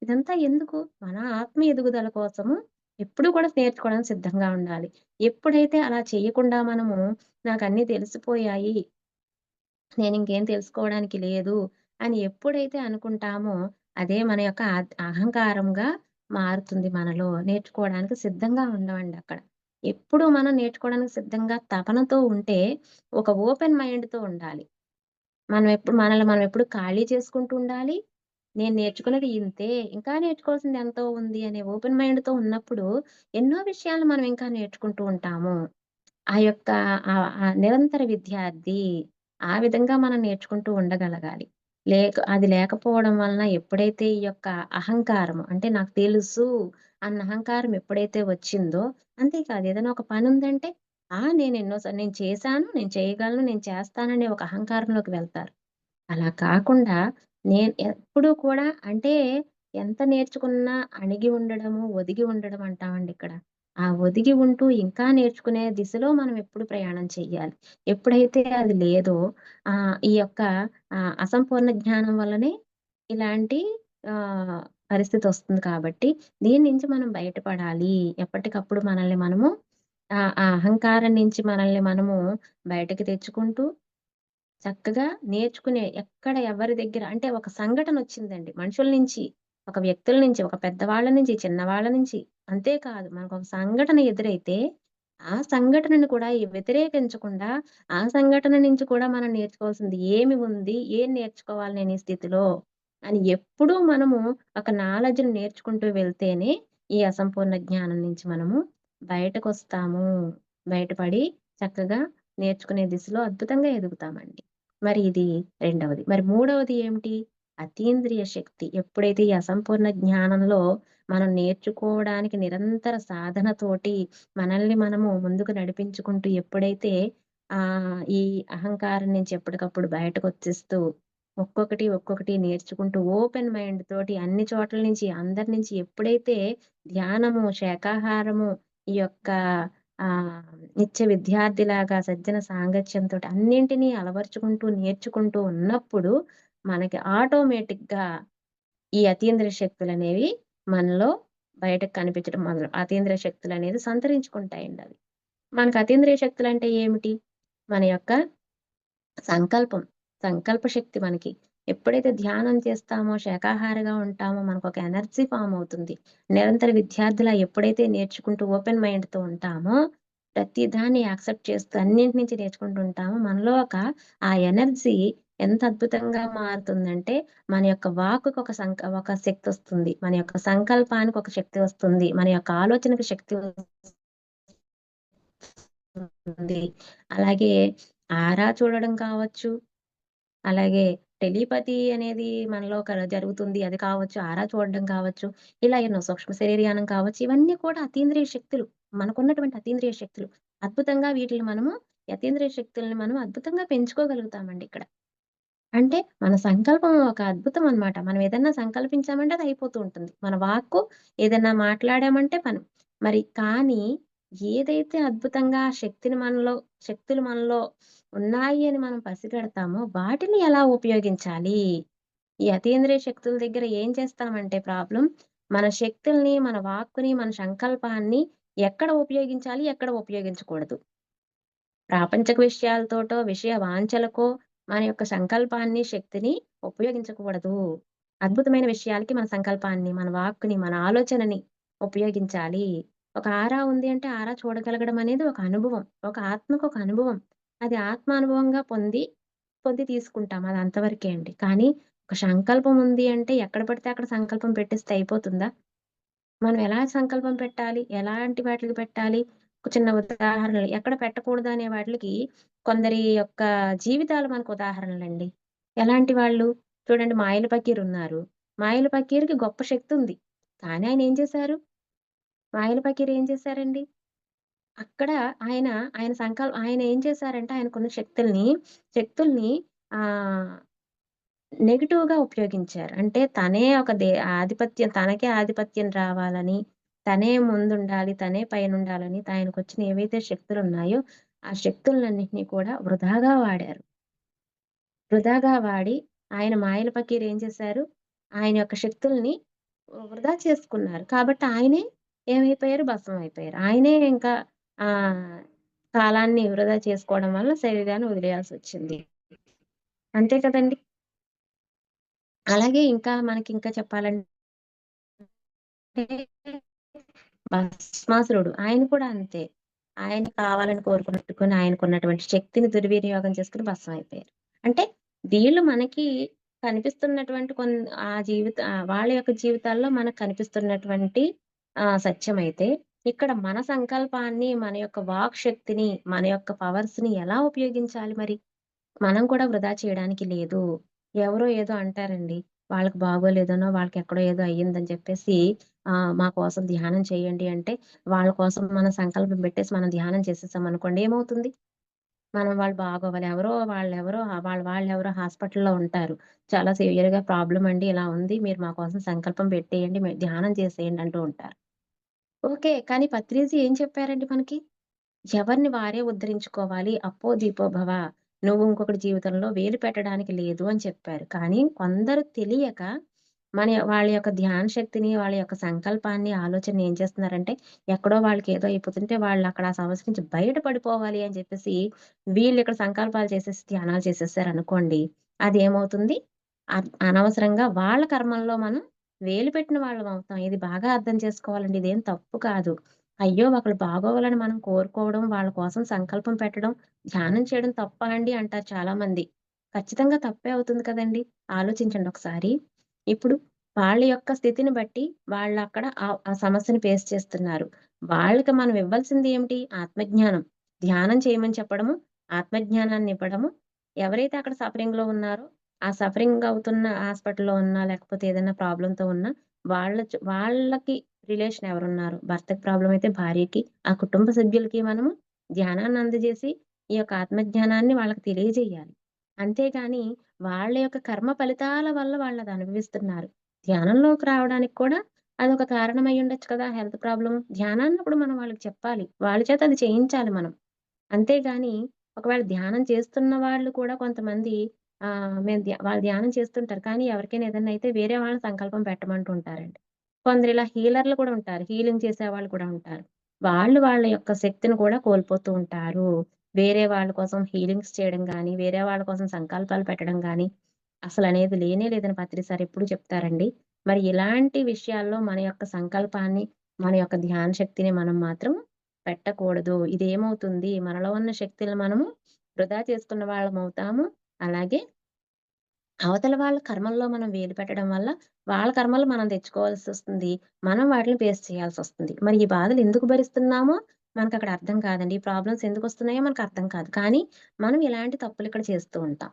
ఇదంతా ఎందుకు? మన ఆత్మ ఎదుగుదల కోసము ఎప్పుడూ కూడా నేర్చుకోవడానికి సిద్ధంగా ఉండాలి. ఎప్పుడైతే అలా చేయకుండా మనము నాకన్నీ తెలిసిపోయాయి, నేనింకేం తెలుసుకోవడానికి లేదు అని ఎప్పుడైతే అనుకుంటామో, అదే మన యొక్క అహంకారంగా మారుతుంది మనలో. నేర్చుకోవడానికి సిద్ధంగా ఉండమండి అక్కడ. ఎప్పుడు మనం నేర్చుకోవడానికి సిద్ధంగా తపనతో ఉంటే, ఒక ఓపెన్ మైండ్‌తో ఉండాలి. మనల్ని మనం ఎప్పుడు ఖాళీ చేసుకుంటూ ఉండాలి. నేను నేర్చుకున్నది ఇంతే, ఇంకా నేర్చుకోవాల్సింది ఎంతో ఉంది అనే ఓపెన్ మైండ్‌తో ఉన్నప్పుడు, ఎన్నో విషయాలు మనం ఇంకా నేర్చుకుంటూ ఉంటాము. ఆ యొక్క ఆ నిరంతర విద్యార్థి. ఆ విధంగా మనం నేర్చుకుంటూ ఉండగలగాలి. అది లేకపోవడం వలన ఎప్పుడైతే ఈ యొక్క అహంకారము అంటే నాకు తెలుసు అన్న అహంకారం ఎప్పుడైతే వచ్చిందో, అంతేకాదు ఏదైనా ఒక పనుందంటే, నేను చేశాను, నేను చేయగలను, నేను చేస్తాననే ఒక అహంకారంలోకి వెళ్తారు. అలా కాకుండా ఎప్పుడూ కూడా అంటే ఎంత నేర్చుకున్నా అణిగి ఉండడము, ఒదిగి ఉండడం అంటామండి ఇక్కడ. ఆ ఒదిగి ఉంటూ ఇంకా నేర్చుకునే దిశలో మనం ఎప్పుడు ప్రయాణం చెయ్యాలి. ఎప్పుడైతే అది లేదో ఈ యొక్క అసంపూర్ణ జ్ఞానం వల్లనే ఇలాంటి ఆహ్, పరిస్థితొస్తుంది కాబట్టి దీని నుంచి మనం బయటపడాలి. ఎప్పటికప్పుడు మనల్ని మనము ఆ అహంకారం నుంచి మనల్ని మనము బయటకి తెచ్చుకుంటూ చక్కగా నేర్చుకునే ఎక్కడ ఎవరి దగ్గర అంటే ఒక సంఘటనొచ్చిందండి. మనుషుల నుంచి, ఒక వ్యక్తుల నుంచి, ఒక పెద్దవాళ్ళ నుంచి, చిన్నవాళ్ళ నుంచి. అంతేకాదు మనకొక సంఘటన ఎదురైతే, ఆ సంఘటనను కూడా వ్యతిరేకించకుండా, ఆ సంఘటన నుంచి కూడా మనం నేర్చుకోవాల్సింది ఏమి ఉంది? ఏం నేర్చుకోవాలి నేను ఈ స్థితిలో? అని ఎప్పుడూ మనము ఒక నాలెడ్జ్‌ని నేర్చుకుంటూ వెళ్తేనే, ఈ అసంపూర్ణ జ్ఞానం నుంచి మనము బయటకొస్తాము. బయటపడి చక్కగా నేర్చుకునే దిశలో అద్భుతంగా ఎదుగుతామండి. మరి ఇది రెండవది. మరి మూడవది ఏమిటి? అతీంద్రియ శక్తి. ఎప్పుడైతే ఈ అసంపూర్ణ జ్ఞానంలో మనం నేర్చుకోవడానికి నిరంతర సాధనతోటి మనల్ని మనము ముందుకు నడిపించుకుంటూ ఎప్పుడైతే ఈ అహంకారం నుంచి ఎప్పటికప్పుడు బయటకొచ్చేస్తూ ఒక్కొక్కటి నేర్చుకుంటూ ఓపెన్ మైండ్ తోటి అన్ని చోట్ల నుంచి అందరి నుంచి ఎప్పుడైతే ధ్యానము, శాకాహారము, ఈ యొక్క నిత్య విద్యార్థిలాగా సజ్జన సాంగత్యంతోటి అన్నింటినీ అలవరుచుకుంటూ, నేర్చుకుంటూ ఉన్నప్పుడు మనకి ఆటోమేటిక్‌గా ఈ అతీంద్రియ శక్తులనేవి మనలో బయటకు కనిపించడం అతీంద్రియ శక్తులనేది సంతరించుకుంటాయండి అవి. మనకు అతీంద్రియ శక్తులంటే ఏమిటి? మన యొక్క సంకల్పం. సంకల్ప శక్తి మనకి. ఎప్పుడైతే ధ్యానం చేస్తామో, శాకాహారిగా ఉంటామో మనకొక ఎనర్జీ ఫార్మ్ అవుతుంది. నిరంతర విద్యార్థిలా ఎప్పుడైతే నేర్చుకుంటూ ఓపెన్ మైండ్‌తో ఉంటామో, ప్రతి దాన్ని యాక్సెప్ట్ చేస్తూ అన్నింటి నుంచి నేర్చుకుంటూ ఉంటామో, మనలో ఆ ఎనర్జీ ఎంత అద్భుతంగా మారుతుందంటే, మన యొక్క వాక్కుకి ఒక శక్తొస్తుంది. మన యొక్క సంకల్పానికి ఒక శక్తి వస్తుంది. మన యొక్క ఆలోచనకు శక్తి వస్తుంది. అలాగే ఆరా చూడడం కావచ్చు, అలాగే టెలిపతి అనేది మనలో జరుగుతుంది. అది కావచ్చు, ఆరా చూడడం కావచ్చు, ఇలా ఎన్నో సూక్ష్మ శరీరయానం కావచ్చు. ఇవన్నీ కూడా అతీంద్రియ శక్తులు. మనకున్నటువంటి అతీంద్రియ శక్తులు. అద్భుతంగా వీటిని మనము అతీంద్రియ శక్తుల్ని మనం అద్భుతంగా పెంచుకోగలుగుతామండి ఇక్కడ. అంటే మన సంకల్పం ఒక అద్భుతం అన్నమాట. మనం ఏదన్నా సంకల్పించామంటే అది అయిపోతూ ఉంటుంది. మన వాక్కు ఏదన్నా మాట్లాడామంటే మరి కానీ ఏదైతే అద్భుతంగా శక్తులు మనలో ఉన్నాయి అని మనం పసిగడతామో వాటిని ఎలా ఉపయోగించాలి? ఈ అతీంద్రియ శక్తుల దగ్గర ఏం చేస్తామంటే ప్రాబ్లమ్, మన శక్తుల్ని, మన వాక్కుని, మన సంకల్పాన్ని ఎక్కడ ఉపయోగించాలి? ఎక్కడ ఉపయోగించకూడదు? ప్రాపంచిక విషయాలతోటో, విషయ వాంఛలకో మన యొక్క సంకల్పాన్ని, శక్తిని ఉపయోగించకూడదు. అద్భుతమైన విషయాలకి మన సంకల్పాన్ని, మన వాక్కుని, మన ఆలోచనని ఉపయోగించాలి. ఒక ఆరా ఉంది అంటే ఆరా చూడగలగడం అనేది ఒక అనుభవం. ఒక ఆత్మకు ఒక అనుభవం. అది ఆత్మానుభవంగా పొంది తీసుకుంటాం. అది అంతవరకే అండి. కానీ ఒక సంకల్పం ఉంది అంటే ఎక్కడ పడితే అక్కడ సంకల్పం పెట్టేస్తే అయిపోతుందా? మనం ఎలా సంకల్పం పెట్టాలి? ఎలాంటి వాటిలికి పెట్టాలి? ఒక చిన్న ఉదాహరణలు ఎక్కడ పెట్టకూడదనే వాటిలికి కొందరి యొక్క జీవితాలు మనకు ఉదాహరణలండి. ఎలాంటి వాళ్ళు? చూడండి 'మాయల పకీర్' ఉన్నారు. 'మాయల పకీర్‌కి' గొప్ప శక్తుంది. కానీ ఆయన ఏం చేశారు? 'మాయల పకీర్' ఏం చేశారండి? అక్కడ ఆయన, ఆయన ఏం చేశారంటే ఆయనకున్న శక్తుల్ని ఆహ్, నెగెటివ్‌గా ఉపయోగించారు. అంటే తనే ఒక తనకే ఆధిపత్యం రావాలని, తనే ముందుండాలి, తనే పైనుండాలని ఆయనకొచ్చిన ఏవైతే శక్తులున్నాయో, ఆ శక్తులన్నిటిని కూడా వృధాగా వాడారు. వృధాగా వాడి ఆయన మాయల పకీర్ ఏం చేశారు? ఆయన యొక్క శక్తుల్ని వృధా చేసుకున్నారు. కాబట్టి ఆయనే ఏమైపోయారు? భస్మం అయిపోయారు. ఆయనే ఇంకా ఆహ్, కాలాన్ని వృధా చేసుకోవడం వల్ల శరీరాన్ని వదిలేయాల్సొచ్చింది. అంతే కదండీ! అలాగే ఇంకా మనకింకా చెప్పాలంటే భస్మాసురుడు. ఆయన కూడా అంతే. ఆయన కావాలని కోరుకున్నట్టుకొని ఆయనకున్నటువంటి శక్తిని దుర్వినియోగం చేసుకొని భస్మం అయిపోయారు. అంటే వీళ్ళు మనకి కనిపిస్తున్నటువంటి వాళ్ళ యొక్క జీవితాల్లో మనకు కనిపిస్తున్నటువంటి సత్యమైతే, ఇక్కడ మన సంకల్పాన్ని, మన యొక్క వాక్ శక్తిని, మన యొక్క పవర్స్‌ని ఎలా ఉపయోగించాలి మరి? మనం కూడా వృధా చేయడానికి లేదు. ఎవరో ఏదో అంటారండి. వాళ్ళకి బాగోలేదనో, వాళ్ళకెక్కడో ఏదో అయ్యిందని చెప్పేసి మా కోసం ధ్యానం చేయండి అంటే, వాళ్ళ కోసం మనం సంకల్పం పెట్టేసి మనం ధ్యానం చేసేసామనుకోండి ఏమవుతుంది? వాళ్ళు బాగోవాలి. వాళ్ళెవరో హాస్పిటల్‌లో ఉంటారు. చాలా సివియర్‌గా ప్రాబ్లమ్ అండి. ఇలా ఉంది. మీరు మా కోసం సంకల్పం పెట్టేయండి. ధ్యానం చేసేయండి అంటూ ఉంటారు. ఓకే. కానీ పత్రిజీ ఏం చెప్పారండి మనకి? ఎవరిని వారే ఉద్ధరించుకోవాలి. అప్పో దీపో భవ. నువ్వు ఇంకొకడి జీవితంలో వేలు పెట్టడానికి లేదు అని చెప్పారు. కానీ కొందరు తెలియక వాళ్ళ యొక్క ధ్యాన శక్తిని, వాళ్ళ యొక్క సంకల్పాన్ని, ఆలోచనని ఏం చేస్తున్నారంటే, ఎక్కడో వాళ్ళకేదో అయిపోతుంటే వాళ్ళక్కడ ఆ సమస్య నుంచి బయట పడిపోవాలి అని చెప్పేసి, వీళ్ళిక్కడ సంకల్పాలు చేసేసి, ధ్యానాలు చేసేసారనుకోండి. అదేమవుతుంది? అనవసరంగా వాళ్ళ కర్మల్లో మనం వేలు పెట్టిన వాళ్ళమవుతాం. ఇది బాగా అర్థం చేసుకోవాలండి. ఇదేం తప్పు కాదు. అయ్యో! ఒకళ్ళు బాగోవాలని మనం కోరుకోవడం, వాళ్ళ కోసం సంకల్పం పెట్టడం, ధ్యానం చేయడం తప్పా అండి అంటారు చాలామంది. ఖచ్చితంగా తప్పే అవుతుంది కదండీ! ఆలోచించండి ఒకసారి. ఇప్పుడు వాళ్ళ యొక్క స్థితిని బట్టి వాళ్ళక్కడ ఆ సమస్యని ఫేస్ చేస్తున్నారు. వాళ్ళకి మనం ఇవ్వాల్సింది ఏమిటి? ఆత్మజ్ఞానం. ధ్యానం చేయమని చెప్పడము, ఆత్మజ్ఞానాన్నివ్వడము. ఎవరైతే అక్కడ సఫరింగ్‌లో ఉన్నారో, ఆ సఫరింగ్ అవుతున్న హాస్పిటల్‌లో ఉన్నా, లేకపోతే ఏదైనా ప్రాబ్లమ్‌తో ఉన్నా వాళ్ళకి రిలేషన్ ఎవరున్నారు? భర్తకి ప్రాబ్లమ్ అయితే భార్యకి, ఆ కుటుంబ సభ్యులకి మనము ధ్యానాన్ని అందజేసి, ఈ యొక్క ఆత్మజ్ఞానాన్ని వాళ్ళకి తెలియజేయాలి. అంతేగాని వాళ్ళ యొక్క కర్మ ఫలితాల వల్ల వాళ్ళది అనుభవిస్తున్నారు. ధ్యానంలోకి రావడానికి కూడా అదొక కారణం అయ్యుండొచ్చు కదా! Health problem. ధ్యానాన్నప్పుడు మనం వాళ్ళకి చెప్పాలి. వాళ్ళ చేత అది చేయించాలి మనం. అంతేగాని ఒకవేళ ధ్యానం చేస్తున్న వాళ్ళు కూడా కొంతమంది మేము వాళ్ళు ధ్యానం చేస్తుంటారు. కానీ ఎవరికైనా ఏదన్నా అయితే వేరే వాళ్ళని సంకల్పం పెట్టమంటూ ఉంటారండి. కొందరు ఇలా హీలర్‌లు కూడా ఉంటారు. హీలింగ్ చేసేవాళ్ళు కూడా ఉంటారు. వాళ్ళు వాళ్ళ యొక్క శక్తిని కూడా కోల్పోతూ ఉంటారు. వేరే వాళ్ళ కోసం హీలింగ్స్ చేయడం గానీ, వేరే వాళ్ళ కోసం సంకల్పాలు పెట్టడం గానీ, అసలనేది లేనే లేదని పత్రి సార్ ఎప్పుడు చెప్తారండి. మరి ఇలాంటి విషయాల్లో మన యొక్క సంకల్పాన్ని, మన యొక్క ధ్యాన శక్తిని మనం మాత్రం పెట్టకూడదు. ఇదేమవుతుంది మనలో ఉన్న శక్తులను మనము వృధా చేసుకున్న వాళ్ళమవుతాము. అలాగే అవతల వాళ్ళ కర్మల్లో మనం వేలు పెట్టడం వల్ల, వాళ్ళ కర్మలు మనం తెచ్చుకోవాల్సొస్తుంది. మనం వాటిని ఫేస్ చేయాల్సొస్తుంది. మరి ఈ బాధలు ఎందుకు భరిస్తున్నామో మనకక్కడ అర్థం కాదండి. ఈ ప్రాబ్లమ్స్ ఎందుకొస్తున్నాయో మనకర్థం కాదు. కానీ మనం ఇలాంటి తప్పులిక్కడ చేస్తూ ఉంటాం.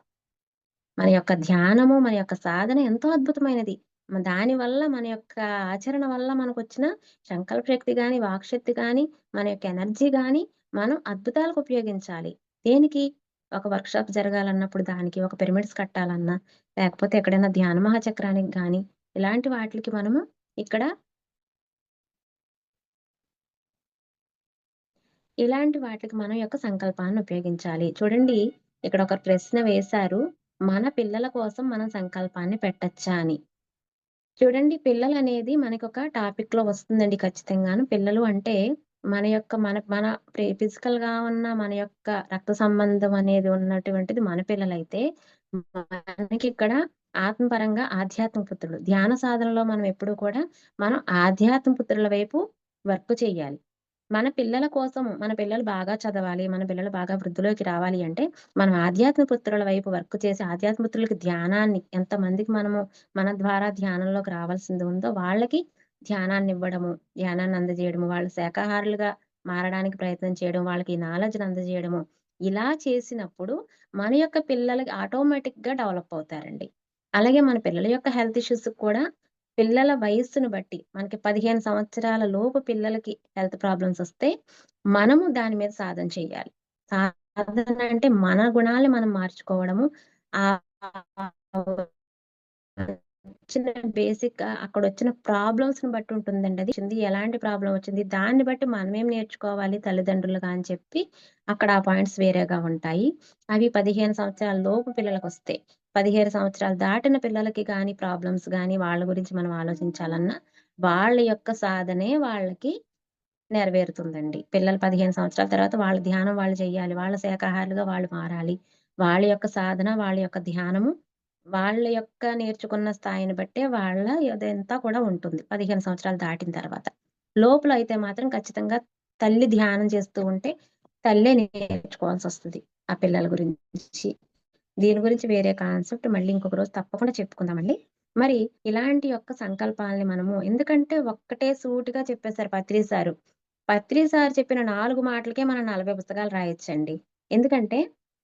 మన యొక్క ధ్యానము, మన యొక్క సాధన ఎంతో అద్భుతమైనది. దానివల్ల మన యొక్క ఆచరణ వల్ల మనకొచ్చిన సంకల్ప శక్తి గాని, వాక్శక్తి గాని, మన యొక్క ఎనర్జీ గాని, మనం అద్భుతాలకు ఉపయోగించాలి. దేనికి? ఒక వర్క్‌షాప్ జరగాలన్నప్పుడు దానికి, ఒక పిరమిడ్స్ కట్టాలన్నా, లేకపోతే ఎక్కడైనా ధ్యాన మహాచక్రానికి గాని, ఇలాంటి వాటిలికి మనము ఇక్కడ ఇలాంటి వాటికి మనం యొక్క సంకల్పాన్ని ఉపయోగించాలి. చూడండి, ఇక్కడ ఒక ప్రశ్న వేశారు. మన పిల్లల కోసం మనం సంకల్పాన్ని పెట్టచ్చా అని. చూడండి, పిల్లలనేది మనకొక టాపిక్‌లో వస్తుందండి ఖచ్చితంగాను. పిల్లలు అంటే మన యొక్క మన మన ఫిజికల్‌గా ఉన్న మన యొక్క రక్త సంబంధం అనేది ఉన్నటువంటిది మన పిల్లలైతే, మనకిక్కడ ఆత్మపరంగా ఆధ్యాత్మిక పుత్రులు. ధ్యాన సాధనలో మనం ఎప్పుడూ కూడా మనం ఆధ్యాత్మ పుత్రుల వైపు వర్క్ చేయాలి. మన పిల్లల కోసము మన పిల్లలు బాగా చదవాలి, మన పిల్లలు బాగా వృద్ధిలోకి రావాలి అంటే, మనం ఆధ్యాత్మ పుత్రుల వైపు వర్క్ చేసి, ఆధ్యాత్మ పుత్రులకి ధ్యానాన్ని ఎంతమందికి మనము మన ద్వారా ధ్యానంలోకి రావాల్సింది ఉందో వాళ్ళకి ధ్యానాన్నివ్వడము, ధ్యానాన్ని అందజేయడము, వాళ్ళు శాకాహారులుగా మారడానికి ప్రయత్నం చేయడం, వాళ్ళకి ఈ నాలెడ్జ్‌ని అందజేయడము. ఇలా చేసినప్పుడు మన యొక్క పిల్లలకి ఆటోమేటిక్‌గా డెవలప్ అవుతారండి. అలాగే మన పిల్లల యొక్క హెల్త్ ఇష్యూస్‌కి కూడా పిల్లల వయస్సును బట్టి మనకి 15 సంవత్సరాల లోపు పిల్లలకి హెల్త్ ప్రాబ్లమ్స్ ఒస్తే, మనము దాని మీద సాధన చేయాలి. సాధన అంటే మన గుణాల్ని మనం మార్చుకోవడము. ఆహ్, వచ్చిన అక్కడొచ్చిన ప్రాబ్లమ్స్‌ని బట్టి ఉంటుందండి అది. ఎలాంటి ప్రాబ్లమ్ వచ్చింది, దాన్ని బట్టి మనమేం నేర్చుకోవాలి తల్లిదండ్రులుగా అని చెప్పి, అక్కడ ఆ పాయింట్స్ వేరేగా ఉంటాయి. అవి 15 సంవత్సరాల లోపు పిల్లలకొస్తాయి. 17 సంవత్సరాలు దాటిన పిల్లలకి గాని, ప్రాబ్లమ్స్ గాని, వాళ్ళ గురించి మనం ఆలోచించాలన్నా, వాళ్ళ యొక్క సాధనే వాళ్ళకి నెరవేరుతుందండి. పిల్లలు 15 సంవత్సరాల తర్వాత వాళ్ళ ధ్యానం వాళ్ళు చెయ్యాలి. వాళ్ళ శాకాహారులుగా వాళ్ళు మారాలి. వాళ్ళ యొక్క సాధన, వాళ్ళ యొక్క ధ్యానము, వాళ్ళ యొక్క నేర్చుకున్న స్థాయిని బట్టే వాళ్ళ ఇదంతా కూడా ఉంటుంది. 15 సంవత్సరాలు దాటిన తర్వాత. లోపల అయితే మాత్రం ఖచ్చితంగా తల్లి ధ్యానం చేస్తూ ఉంటే, తల్లే నేర్చుకోవాల్సొస్తది ఆ పిల్లల గురించి. దీని గురించి వేరే కాన్సెప్ట్ మళ్ళీ ఇంకొక రోజు తప్పకుండా చెప్పుకుందామండి. మరి ఇలాంటి యొక్క సంకల్పాల్ని మనము ఎందుకంటే ఒక్కటే సూటిగా చెప్పేసారు పత్రి సారు. పత్రి సార్ చెప్పిన 4 మాటలకే మనం 40 పుస్తకాలు రాయొచ్చండి. ఎందుకంటే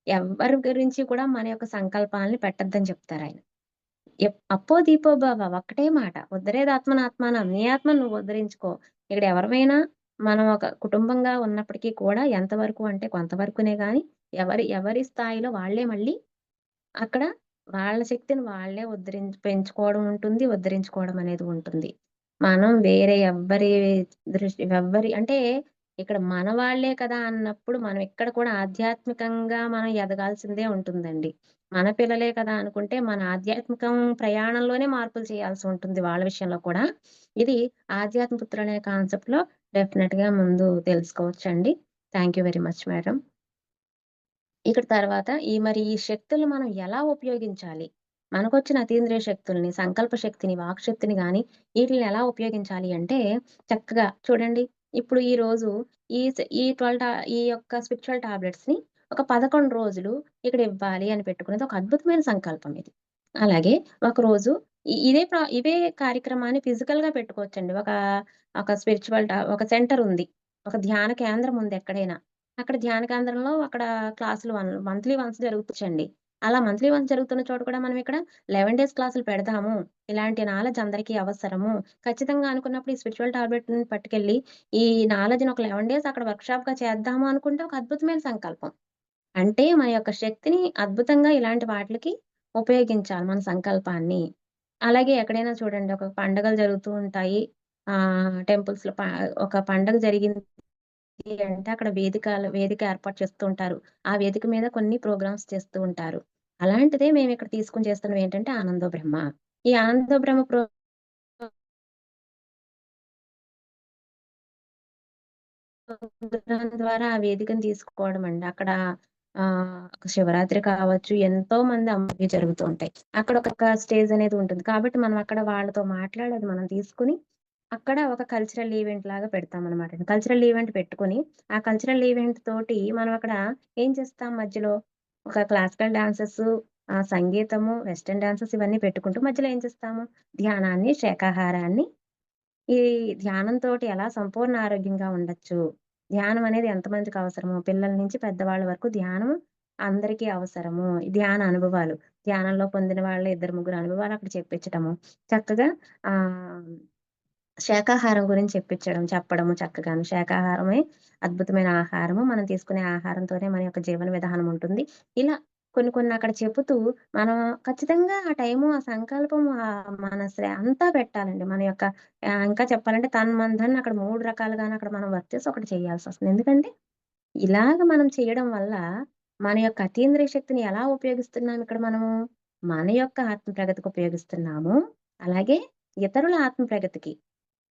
ఎవ్వరి గురించి కూడా మన యొక్క సంకల్పాల్ని పెట్టొద్దని చెప్తారాయన. అప్పో దీపో భవ ఒక్కటే మాట. ఉద్ధరేదాత్మనాత్మానం. నీ ఆత్మను నువ్వు ఉద్ధరించుకో. ఇక్కడ ఎవరిమైనా మనం ఒక కుటుంబంగా ఉన్నప్పటికీ కూడా ఎంతవరకు అంటే కొంతవరకునే గాని ఎవరి ఎవరి స్థాయిలో వాళ్ళే మళ్ళీ అక్కడ వాళ్ళ శక్తిని వాళ్ళే పెంచుకోవడం ఉంటుంది. ఉద్ధరించుకోవడం అనేది ఉంటుంది. మనం వేరే ఎవ్వరి అంటే ఇక్కడ మన వాళ్ళే కదా అన్నప్పుడు మనం ఇక్కడ కూడా ఆధ్యాత్మికంగా మనం ఎదగాల్సిందే ఉంటుందండి. మన పిల్లలే కదా అనుకుంటే మన ఆధ్యాత్మికం ప్రయాణంలోనే మార్పులు చేయాల్సి ఉంటుంది వాళ్ళ విషయంలో కూడా. ఇది ఆధ్యాత్మ పుత్రులనే కాన్సెప్ట్‌లో డెఫినిట్‌గా ముందు తెలుసుకోవచ్చండి. Thank you very much madam. ఇక్కడ తర్వాత ఈ శక్తులు మనం ఎలా ఉపయోగించాలి? మనకొచ్చిన అతీంద్రియ శక్తుల్ని, సంకల్ప శక్తిని, వాక్ శక్తిని గాని ఈటిల్ని ఎలా ఉపయోగించాలి అంటే చక్కగా చూడండి. ఇప్పుడు ఈరోజు ఈ 12 ఈ యొక్క స్పిరిచ్యువల్ టాబ్లెట్స్‌ని ఒక 11 రోజులు ఇక్కడ ఇవ్వాలి అని పెట్టుకున్నది ఒక అద్భుతమైన సంకల్పం ఇది. అలాగే ఒకరోజు ఇవే కార్యక్రమాన్ని ఫిజికల్‌గా పెట్టుకోవచ్చండి. ఒక ఒక సెంటర్ ఉంది. ఒక ధ్యాన కేంద్రం ఉంది ఎక్కడైనా. అక్కడ ధ్యాన కేంద్రంలో అక్కడ క్లాసులు మంత్లీ వన్స్ జరుగుతుచ్చండి. అలా మంత్లీ వన్స్ జరుగుతున్న చోట కూడా మనం ఇక్కడ 11 డేస్ క్లాసులు పెడదాము. ఇలాంటి నాలెడ్జ్ అందరికీ అవసరము. ఖచ్చితంగా అనుకున్నప్పుడు ఈ స్పిరిచ్యువల్ టాబ్లెట్‌ని పట్టుకెళ్ళి ఈ నాలెడ్జ్‌ని ఒక 11 డేస్ అక్కడ వర్క్‌షాప్‌గా చేద్దాము అనుకుంటే ఒక అద్భుతమైన సంకల్పం. అంటే మన యొక్క శక్తిని అద్భుతంగా ఇలాంటి వాటిలకి ఉపయోగించాలి మన సంకల్పాన్ని. అలాగే ఎక్కడైనా చూడండి ఒక పండగలు జరుగుతూ ఉంటాయి. టెంపుల్స్‌లో ఒక పండగ జరిగింది అంటే అక్కడ వేదిక ఏర్పాటు చేస్తూ ఉంటారు. ఆ వేదిక మీద కొన్ని ప్రోగ్రామ్స్ చేస్తూ ఉంటారు. అలాంటిదే మేమిక్కడ తీసుకొని చేస్తున్నవి ఏంటంటే ఆనందో బ్రహ్మ. ఈ ఆనందో బ్రహ్మ ప్రోగ్రామ్ ద్వారా ఆ వేదికను తీసుకోవడం అండి. అక్కడ శివరాత్రి కావచ్చు, ఎంతో మంది అమ్మకి జరుగుతూ ఉంటాయి. అక్కడ ఒక స్టేజ్ అనేది ఉంటుంది. కాబట్టి మనం అక్కడ వాళ్ళతో మాట్లాడేది మనం తీసుకొని, అక్కడ ఒక కల్చరల్ ఈవెంట్ లాగా పెడతామనమాట. కల్చరల్ ఈవెంట్ పెట్టుకొని, ఆ కల్చరల్ ఈవెంట్ తోటి మనం అక్కడ ఏం చేస్తాం మధ్యలో, ఒక క్లాసికల్ డాన్సెసు, సంగీతము, వెస్టర్న్ డాన్సెస్ ఇవన్నీ పెట్టుకుంటూ మధ్యలో ఏం చేస్తాము, ధ్యానాన్ని, శాకాహారాన్ని ఈ ధ్యానంతోటి ఎలా సంపూర్ణ ఆరోగ్యంగా ఉండొచ్చు. ధ్యానం అనేది ఎంతమందికి అవసరమో, పిల్లల నుంచి పెద్దవాళ్ళ వరకు ధ్యానం అందరికీ అవసరము. ఈ ధ్యాన అనుభవాలు, ధ్యానంలో పొందిన వాళ్ళ 2, 3 అనుభవాలు అక్కడ చెప్పించటము. చక్కగా ఆహ్, శాకాహారం గురించి చెప్పడము చక్కగాను. శాకాహారమే అద్భుతమైన ఆహారము. మనం తీసుకునే ఆహారంతోనే మన యొక్క జీవన విధానం ఉంటుంది. ఇలా కొన్ని కొన్ని అక్కడ చెబుతూ మనం ఖచ్చితంగా ఆ టైము, ఆ సంకల్పము, మన అంతా పెట్టాలండి. మన యొక్క ఇంకా చెప్పాలంటే తన్మన్ అక్కడ 3 రకాలుగాను అక్కడ మనం వర్క్ చేసి ఒకటి చేయాల్సొస్తుంది. ఎందుకంటే ఇలాగ మనం చేయడం వల్ల మన యొక్క అతీంద్రియ శక్తిని ఎలా ఉపయోగిస్తున్నాం ఇక్కడ మనము? మన యొక్క ఆత్మ ప్రగతికి ఉపయోగిస్తున్నాము. అలాగే ఇతరుల ఆత్మ ప్రగతికి.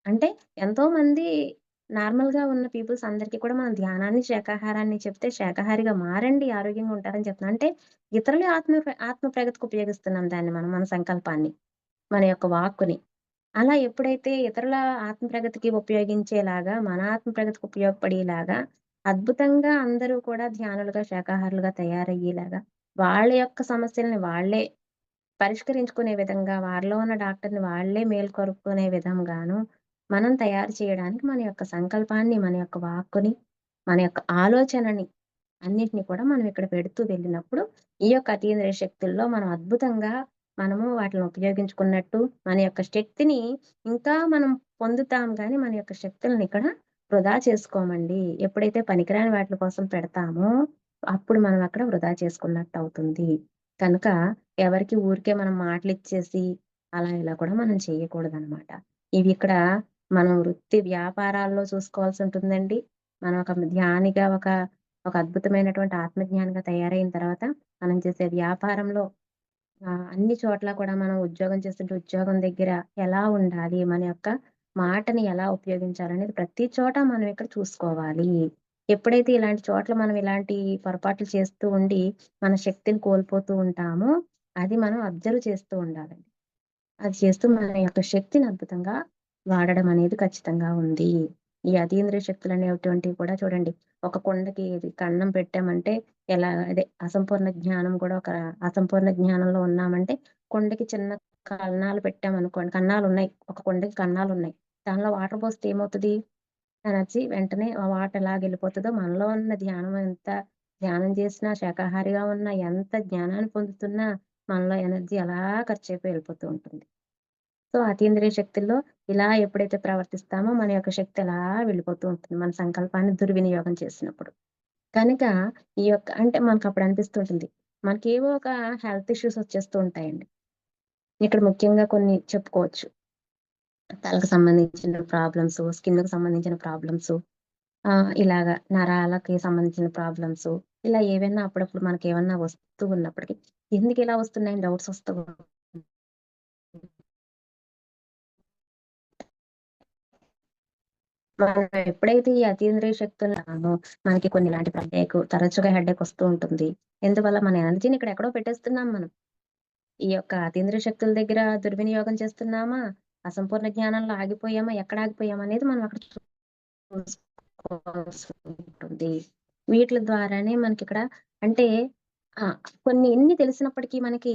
అంటే ఎంతోమంది నార్మల్‌గా ఉన్న పీపుల్స్ అందరికీ కూడా మనం ధ్యానాన్ని, శాకాహారాన్ని చెప్తే శాకాహారిగా మారండి ఆరోగ్యంగా ఉంటారని చెప్తున్నాం. అంటే ఇతరుల ఆత్మ ప్రగతికి ఉపయోగిస్తున్నాం దాన్ని మనం మన సంకల్పాన్ని, మన యొక్క వాక్కుని. అలా ఎప్పుడైతే ఇతరుల ఆత్మ ప్రగతికి ఉపయోగించేలాగా, మన ఆత్మ ప్రగతికి ఉపయోగపడేలాగా అద్భుతంగా అందరూ కూడా ధ్యానులుగా, శాకాహారులుగా తయారయ్యేలాగా వాళ్ళ యొక్క సమస్యల్ని వాళ్ళే పరిష్కరించుకునే విధంగా, వారిలో ఉన్న డాక్టర్‌ని వాళ్ళే మేలుకొలుపుకునే విధంగాను, మనం తయారు చేయడానికి మన యొక్క సంకల్పాన్ని, మన యొక్క వాక్కుని, మన యొక్క ఆలోచనని అన్నిటిని కూడా మనం ఇక్కడ పెడుతూ వెళ్ళినప్పుడు, ఈ యొక్క అతీంద్రియ శక్తుల్లో మనం అద్భుతంగా మనము వాటిని ఉపయోగించుకున్నట్టు, మన యొక్క శక్తిని ఇంకా మనం పొందుతాం గానీ, మన యొక్క శక్తుల్ని ఇక్కడ వృధా చేసుకోమండి. ఎప్పుడైతే పనికిరాని వాటిల కోసం పెడతామో, అప్పుడు మనం అక్కడ వృధా చేసుకున్నట్టవుతుంది. కనుక ఎవరికి ఊరికే మనం మాటలిచ్చేసి, అలా ఇలా కూడా మనం చేయకూడదనమాట. ఇవి ఇక్కడ మనం వృత్తి వ్యాపారాల్లో చూసుకోవాల్సుంటుందండి. మనం ఒక ధ్యానిగా ఒక అద్భుతమైనటువంటి ఆత్మజ్ఞానిగా తయారైన తర్వాత, మనం చేసే వ్యాపారంలో అన్ని చోట్ల కూడా మనం ఉద్యోగం చేస్తుంటే ఉద్యోగం దగ్గర ఎలా ఉండాలి? మన యొక్క మాటని ఎలా ఉపయోగించాలనేది ప్రతి చోట మనం ఇక్కడ చూసుకోవాలి. ఎప్పుడైతే ఇలాంటి చోట్ల మనం ఇలాంటి పొరపాట్లు చేస్తూ ఉండి, మన శక్తిని కోల్పోతూ ఉంటామో, అది మనం అబ్జర్వ్ చేస్తూ ఉండాలండి. అది చేస్తూ మన యొక్క శక్తిని అద్భుతంగా వాడడం అనేది ఖచ్చితంగా ఉంది. ఈ అతీంద్రియ శక్తులనేటువంటివి కూడా చూడండి, ఒక కొండకి ఇది కన్నం పెట్టామంటే ఎలా అదే అసంపూర్ణ జ్ఞానం కూడా ఒక అసంపూర్ణ జ్ఞానంలో ఉన్నామంటే, కొండకి చిన్న కన్నాలు పెట్టామనుకోండి, కన్నాలున్నాయి. ఒక కొండకి కన్నాలున్నాయి. దానిలో వాటర్ పోస్తే ఏమవుతది? ఎనర్జీ వెంటనే ఆ వాటర్ ఎలాగెళ్ళిపోతదో, మనలో ఉన్న ధ్యానం ఎంత ధ్యానం చేసినా, శాకాహారిగా ఉన్నా, ఎంత జ్ఞానాన్ని పొందుతున్నా, మనలో ఎనర్జీ అలా ఖర్చయిపోయి వెళ్ళిపోతూ ఉంటుంది. సో, అతీంద్రియ శక్తుల్లో ఇలా ఎప్పుడైతే ప్రవర్తిస్తామో మన యొక్క శక్తి అలా వెళ్ళిపోతూ ఉంటుంది. మన సంకల్పాన్ని దుర్వినియోగం చేసినప్పుడు. కనుక ఈ యొక్క అంటే మనకప్పుడు అనిపిస్తుంటుంది. మనకేవో ఒక హెల్త్ ఇష్యూస్ వచ్చేస్తూ ఉంటాయండి. ఇక్కడ ముఖ్యంగా కొన్ని చెప్పుకోవచ్చు. తలకు సంబంధించిన ప్రాబ్లమ్స్, స్కిన్‌కి సంబంధించిన ప్రాబ్లమ్స్, ఇలాగ నరాలకి సంబంధించిన ప్రాబ్లమ్స్, ఇలా ఏవైనా అప్పుడప్పుడు మనకేమన్నా వస్తూ ఉన్నప్పటికి ఎందుకిలా వస్తున్నాయని డౌట్స్ వస్తూ మనం ఎప్పుడైతే ఈ అతీంద్రియ శక్తులు మనకి కొన్ని ఇలాంటి తరచుగా హెడేక్ వస్తూ ఉంటుంది. ఎందువల్ల మన ఎనర్జీని ఇక్కడ ఎక్కడో పెట్టేస్తున్నాం మనం. ఈ యొక్క అతీంద్రియ శక్తుల దగ్గర దుర్వినియోగం చేస్తున్నామా? అసంపూర్ణ జ్ఞానంలో ఆగిపోయామా? ఎక్కడ ఆగిపోయామనేది మనం అక్కడ చూసుకోవాల్సి ఉంటుంది. వీట్లి ద్వారానే మనకిక్కడ అంటే ఎన్ని తెలిసినప్పటికీ మనకి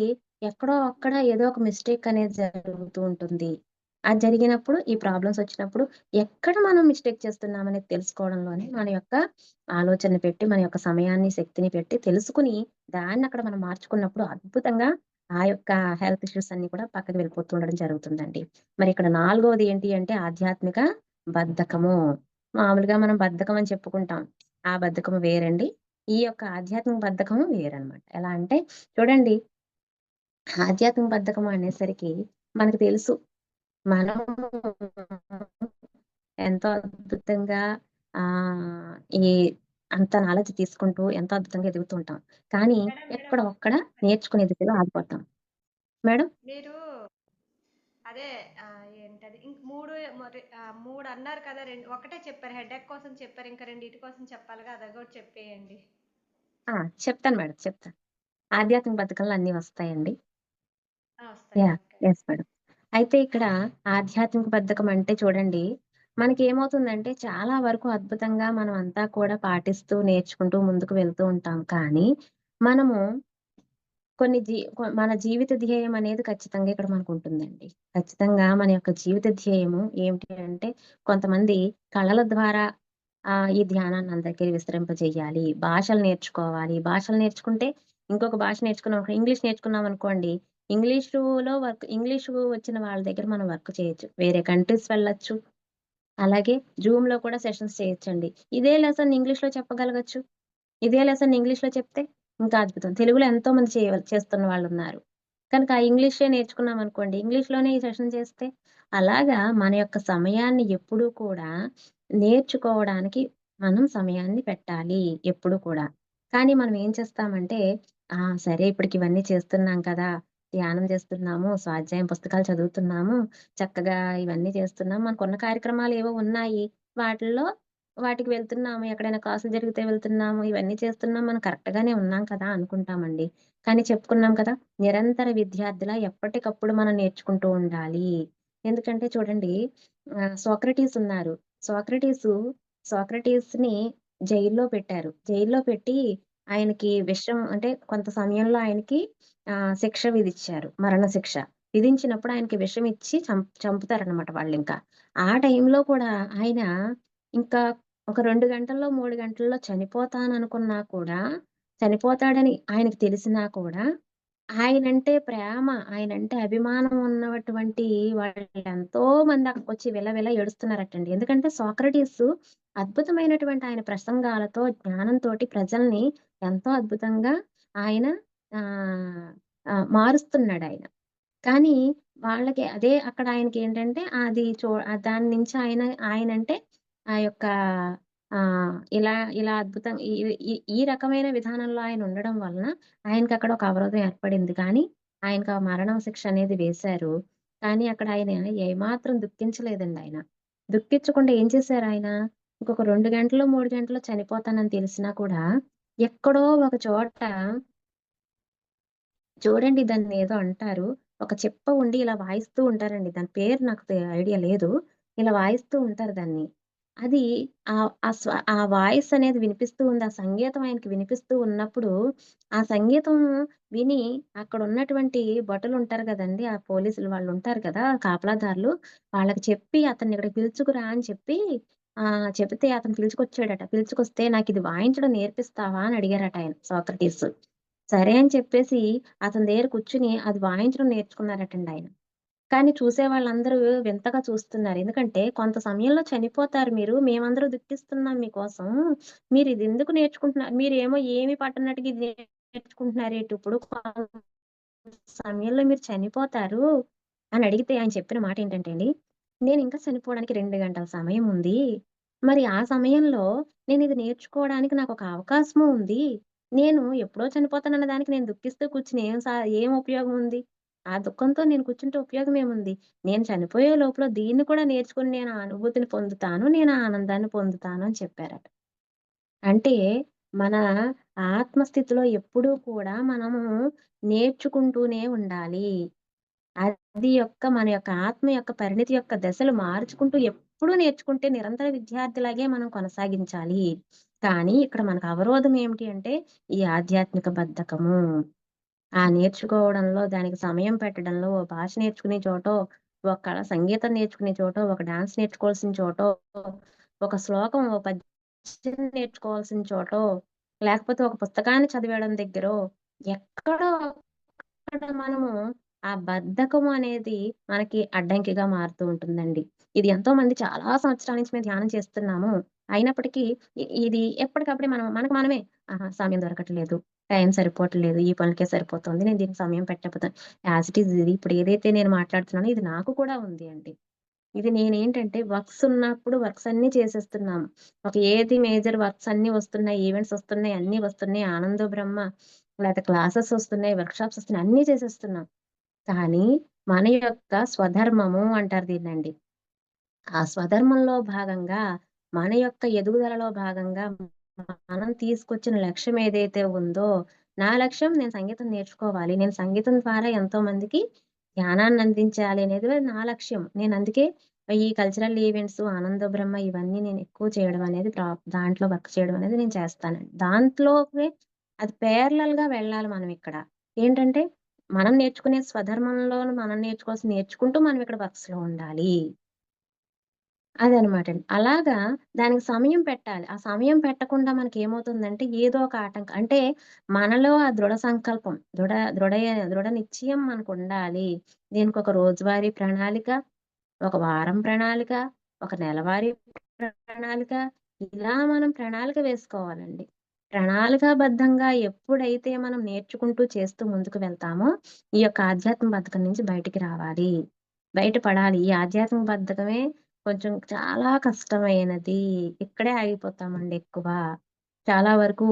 ఎక్కడో అక్కడ ఏదో ఒక మిస్టేక్ అనేది జరుగుతూ ఉంటుంది. అది జరిగినప్పుడు ఈ ప్రాబ్లమ్స్ వచ్చినప్పుడు ఎక్కడ మనం మిస్టేక్ చేస్తున్నామనేది తెలుసుకోవడంలోనే మన యొక్క ఆలోచన పెట్టి, మన యొక్క సమయాన్ని, శక్తిని పెట్టి తెలుసుకొని దాన్నక్కడ మనం మార్చుకున్నప్పుడు అద్భుతంగా ఆ యొక్క హెల్త్ ఇష్యూస్ అన్నీ కూడా పక్కకి వెళ్ళిపోతూ ఉండడం జరుగుతుందండి. మరి ఇక్కడ నాలుగవది ఏంటి అంటే ఆధ్యాత్మిక బద్ధకము. మామూలుగా మనం బద్ధకం అని చెప్పుకుంటాం. ఆ బద్ధకం వేరండి. ఈ యొక్క ఆధ్యాత్మిక బద్ధకం వేరనమాట. ఎలా అంటే చూడండి, ఆధ్యాత్మిక బద్ధకం అనేసరికి మనకు తెలుసు. మనం ఎంతో అద్భుతంగా ఆహ్, ఈ అంత నాలెడ్జ్ తీసుకుంటూ ఎంతో అద్భుతంగా ఎదుగుతూ ఉంటాం. కానీ మేడం మేడం ఎక్కడో ఒక్కడ నేర్చుకునే దిశలో ఆగిపోతాం. మేడం? మీరు అదే ఏంటది ఇంక మూడు మూడు అన్నారు కదా, రెండు ఒకటే చెప్పారు, హెడేక్ కోసం చెప్పారు, ఇంకా రెండిటి కోసం చెప్పాలిగా, అదే కూడా చెప్పేయండి. ఆ! చెప్తాను మేడం. చెప్తాను. ఆధ్యాత్మిక బద్ధకంలో అన్నీ వస్తాయండి. వస్తాయి, యాహ్! ఓకే. Yes madam. అయితే ఇక్కడ ఆధ్యాత్మిక బద్ధకం అంటే చూడండి, మనకేమవుతుందంటే చాలా వరకు అద్భుతంగా మనం అంతా కూడా పాటిస్తూ, నేర్చుకుంటూ ముందుకు వెళ్తూ ఉంటాం. కానీ మనము మన జీవిత ధ్యేయం అనేది ఖచ్చితంగా ఇక్కడ మనకుంటుందండి. ఖచ్చితంగా మన యొక్క జీవిత ధ్యేయము ఏమిటి అంటే, కొంతమంది కళల ద్వారా ఈ ధ్యానాన్ని అందరికి విస్తరింపజేయాలి. భాషలు నేర్చుకోవాలి. భాషలు నేర్చుకుంటే ఇంకొక భాష నేర్చుకున్నాం, ఇంగ్లీష్ నేర్చుకున్నామనుకోండి, ఇంగ్లీషు వచ్చిన వాళ్ళ దగ్గర మనం వర్క్ చేయొచ్చు. వేరే కంట్రీస్ వెళ్ళొచ్చు. అలాగే జూమ్‌లో కూడా సెషన్స్ చేయొచ్చండి. ఇదే లెసన్ ఇంగ్లీష్‌లో చెప్పగలగొచ్చు. ఇదే లెసన్ ఇంగ్లీష్‌లో చెప్తే ఇంకా అద్భుతం. తెలుగులో ఎంతో మంది చేస్తున్న వాళ్ళున్నారు. కనుక ఆ ఇంగ్లీషే నేర్చుకున్నామనుకోండి, ఇంగ్లీష్‌లోనే ఈ సెషన్ చేస్తే, అలాగా మన యొక్క సమయాన్ని ఎప్పుడూ కూడా నేర్చుకోవడానికి మనం సమయాన్ని పెట్టాలి ఎప్పుడు కూడా. కానీ మనం ఏం చేస్తామంటే, సరే ఇప్పటికి ఇవన్నీ చేస్తున్నాం కదా! ధ్యానం చేస్తున్నాము, స్వాధ్యాయం పుస్తకాలు చదువుతున్నాము, చక్కగా ఇవన్నీ చేస్తున్నాం. మనకున్న కార్యక్రమాలేవో ఉన్నాయి. వాటిల్లో వాటికి వెళ్తున్నాము. ఎక్కడైనా క్లాసులు జరిగితే వెళ్తున్నాము. ఇవన్నీ చేస్తున్నాం. మనం కరెక్ట్‌గానే ఉన్నాం కదా! అనుకుంటామండి. కానీ చెప్పుకున్నాం కదా! నిరంతర విద్యార్థిలా ఎప్పటికప్పుడు మనం నేర్చుకుంటూ ఉండాలి. ఎందుకంటే చూడండి, సోక్రటీస్ ఉన్నారు. సోక్రటీసు సోక్రటీస్‌ని జైల్లో పెట్టారు. జైల్లో పెట్టి ఆయనకి విషం అంటే కొంత సమయంలో ఆయనకి శిక్ష విధిచ్చారు. మరణ శిక్ష. విధించినప్పుడు ఆయనకి విషం ఇచ్చి చంపుతారనమాట వాళ్ళింకా. ఆ టైంలో కూడా ఆయన ఇంకా ఒక 2 గంటల్లో, 3 గంటల్లో చనిపోతాననుకున్నా కూడా, చనిపోతాడని ఆయనకి తెలిసినా కూడా, ఆయనంటే ప్రేమ, ఆయనంటే అభిమానం ఉన్నటువంటి వాళ్ళెంతో మంది అక్కడికొచ్చి విలవిల ఏడుస్తున్నారటండి. ఎందుకంటే సోక్రటీసు అద్భుతమైనటువంటి ఆయన ప్రసంగాలతో, జ్ఞానంతోటి ప్రజల్ని ఎంతో అద్భుతంగా ఆయన ఆహ్, మారుస్తున్నాడాయన. కానీ వాళ్ళకి అదే అక్కడ ఆయనకేంటంటే అది దాని నుంచి ఆయనంటే ఆ యొక్క ఇలా ఇలా ఈ ఈ ఈ రకమైన విధానంలో ఆయన ఉండడం వలన ఆయనకక్కడ ఒక అవరోధం ఏర్పడింది. కానీ ఆయనకు ఆ మరణం శిక్ష అనేది వేశారు. కానీ అక్కడ ఆయన ఏమాత్రం దుఃఖించలేదండి ఆయన. దుఃఖించకుండా ఏం చేశారాయన, ఇంకొక 2 గంటలో, 3 గంటలో చనిపోతానని తెలిసినా కూడా ఎక్కడో ఒక చోట చూడండి దాన్నేదో అంటారు. ఒక చిప్ప ఉండి ఇలా వాయిస్తూ ఉంటారండి. దాని పేరు నాకు ఐడియా లేదు. ఇలా వాయిస్తూ ఉంటారు దాన్ని. అది ఆ వాయిస్ అనేది వినిపిస్తూ ఉంది. ఆ సంగీతం ఆయనకి వినిపిస్తూ ఉన్నప్పుడు, ఆ సంగీతం విని అక్కడున్నటువంటి భటులుంటారు గదండీ! ఆ పోలీసులు వాళ్ళుంటారు కదా! కాపలాదారులు. వాళ్ళకి చెప్పి అతన్ని ఇక్కడికి పిలుచుకురా అని చెప్పి చెబితే అతను పిలుచుకొచ్చాడట. పిలుచుకొస్తే నాకిది వాయించడం నేర్పిస్తావా అని అడిగారట ఆయన సోక్రటీస్. సరే అని చెప్పేసి అతని దగ్గర కూర్చొని అది వాయించడం నేర్చుకున్నారటండి ఆయన. కానీ చూసేవాళ్ళందరూ వింతగా చూస్తున్నారు. ఎందుకంటే కొంత సమయంలో చనిపోతారు మీరు. మేమందరూ దుఃఖిస్తున్నాం మీకోసం. మీరిదెందుకు నేర్చుకుంటున్నారు? మీరేమో ఏమి పట్టనట్టుగా ఇది నేర్చుకుంటున్నారేంటిప్పుడు? కొంత సమయంలో మీరు చనిపోతారు అని అడిగితే ఆయన చెప్పిన మాటేంటంటే అండి, నేనింకా చనిపోవడానికి 2 గంటల సమయం ఉంది. మరి ఆ సమయంలో నేనిది నేర్చుకోవడానికి నాకొక అవకాశము ఉంది. నేను ఎప్పుడో చనిపోతానన్న దానికి నేను దుఃఖిస్తూ కూర్చొని ఏం ఉపయోగం ఉంది? ఆ దుఃఖంతో నేను కూర్చుంటే ఉపయోగం ఏముంది? నేను చనిపోయే లోపల దీన్ని కూడా నేర్చుకొని నేను ఆ అనుభూతిని పొందుతాను. నేను ఆ ఆనందాన్ని పొందుతాను అని చెప్పారట. అంటే మన ఆత్మస్థితిలో ఎప్పుడూ కూడా మనము నేర్చుకుంటూనే ఉండాలి. మన యొక్క ఆత్మ యొక్క పరిణితి యొక్క దశలు మార్చుకుంటూ ఎప్పుడూ నేర్చుకుంటే నిరంతర విద్యార్థిలాగే మనం కొనసాగించాలి. కానీ ఇక్కడ మనకు అవరోధం ఏమిటి అంటే ఈ ఆధ్యాత్మిక బద్ధకము. ఆ నేర్చుకోవడంలో, దానికి సమయం పెట్టడంలో, ఓ భాష నేర్చుకునే చోటో, ఒక సంగీతం నేర్చుకునే చోటో, ఒక డాన్స్ నేర్చుకోవాల్సిన చోటో, ఒక శ్లోకం, ఓ పద్యం నేర్చుకోవాల్సిన చోటో, లేకపోతే ఒక పుస్తకాన్ని చదివేయడం దగ్గరో, ఎక్కడో అక్కడ మనము ఆ బద్ధకం అనేది మనకి అడ్డంకిగా మారుతూ ఉంటుందండి. ఇది ఎంతోమంది చాలా సంవత్సరాల నుంచి మేము ధ్యానం చేస్తున్నాము. అయినప్పటికీ ఇది ఎప్పటికప్పుడే మనకు మనమే సమయం దొరకట్లేదు, టైం సరిపోవట్లేదు, ఈ పనులకే సరిపోతుంది, నేను దీనికి సమయం పెట్టకపోతే యాజ్ ఇట్ ఈజ్ ఇది ఇప్పుడు ఏదైతే నేను మాట్లాడుతున్నానో ఇది నాకు కూడా ఉంది అండి. ఇది నేనేంటంటే వర్క్స్ ఉన్నప్పుడు వర్క్స్ అన్నీ చేసేస్తున్నాము. ఏది మేజర్ వర్క్స్ అన్నీ వస్తున్నాయి, ఈవెంట్స్ వస్తున్నాయి, అన్నీ వస్తున్నాయి, ఆనందో బ్రహ్మ లేకపోతే క్లాసెస్ వస్తున్నాయి, వర్క్షాప్స్ వస్తున్నాయి, అన్నీ చేసేస్తున్నాం. కానీ మన యొక్క స్వధర్మము అంటారు దీన్నండి. ఆ స్వధర్మంలో భాగంగా మన యొక్క ఎదుగుదలలో భాగంగా మనం తీసుకొచ్చిన లక్ష్యం ఏదైతే ఉందో, నా లక్ష్యం నేను సంగీతం నేర్చుకోవాలి, నేను సంగీతం ద్వారా ఎంతో మందికి జ్ఞానాన్ని అందించాలి అనేది నా లక్ష్యం. నేను అందుకే ఈ కల్చరల్ ఈవెంట్స్, ఆనంద బ్రహ్మ ఇవన్నీ నేను ఎక్కువ చేయడం అనేది దాంట్లో వర్క్ చేయడం అనేది నేను చేస్తానండి. దాంట్లోకి అది గా వెళ్ళాలి మనం ఇక్కడ. ఏంటంటే మనం నేర్చుకునే స్వధర్మంలో మనం నేర్చుకుంటూ మనం ఇక్కడ వర్క్స్‌లో ఉండాలి. అదనమాటండి. అలాగా దానికి సమయం పెట్టాలి. ఆ సమయం పెట్టకుండా మనకేమవుతుందంటే ఏదో ఒక ఆటంకం అంటే మనలో ఆ దృఢ సంకల్పం, దృఢ నిశ్చయం మనకుండాలి. దీనికొక రోజువారీ ప్రణాళిక, ఒక వారం ప్రణాళిక, ఒక నెలవారీ ప్రణాళిక, ఇలా మనం ప్రణాళిక వేసుకోవాలండి. ప్రణాళికాబద్ధంగా ఎప్పుడైతే మనం నేర్చుకుంటూ చేస్తూ ముందుకు వెళ్తామో, ఈ యొక్క ఆధ్యాత్మ బద్ధకం నుంచి బయటికి రావాలి. బయటపడాలి. ఈ ఆధ్యాత్మిక బద్ధకమే కొంచెం చాలా కష్టమైనది. ఇక్కడే ఆగిపోతామండి ఎక్కువ. చాలా వరకు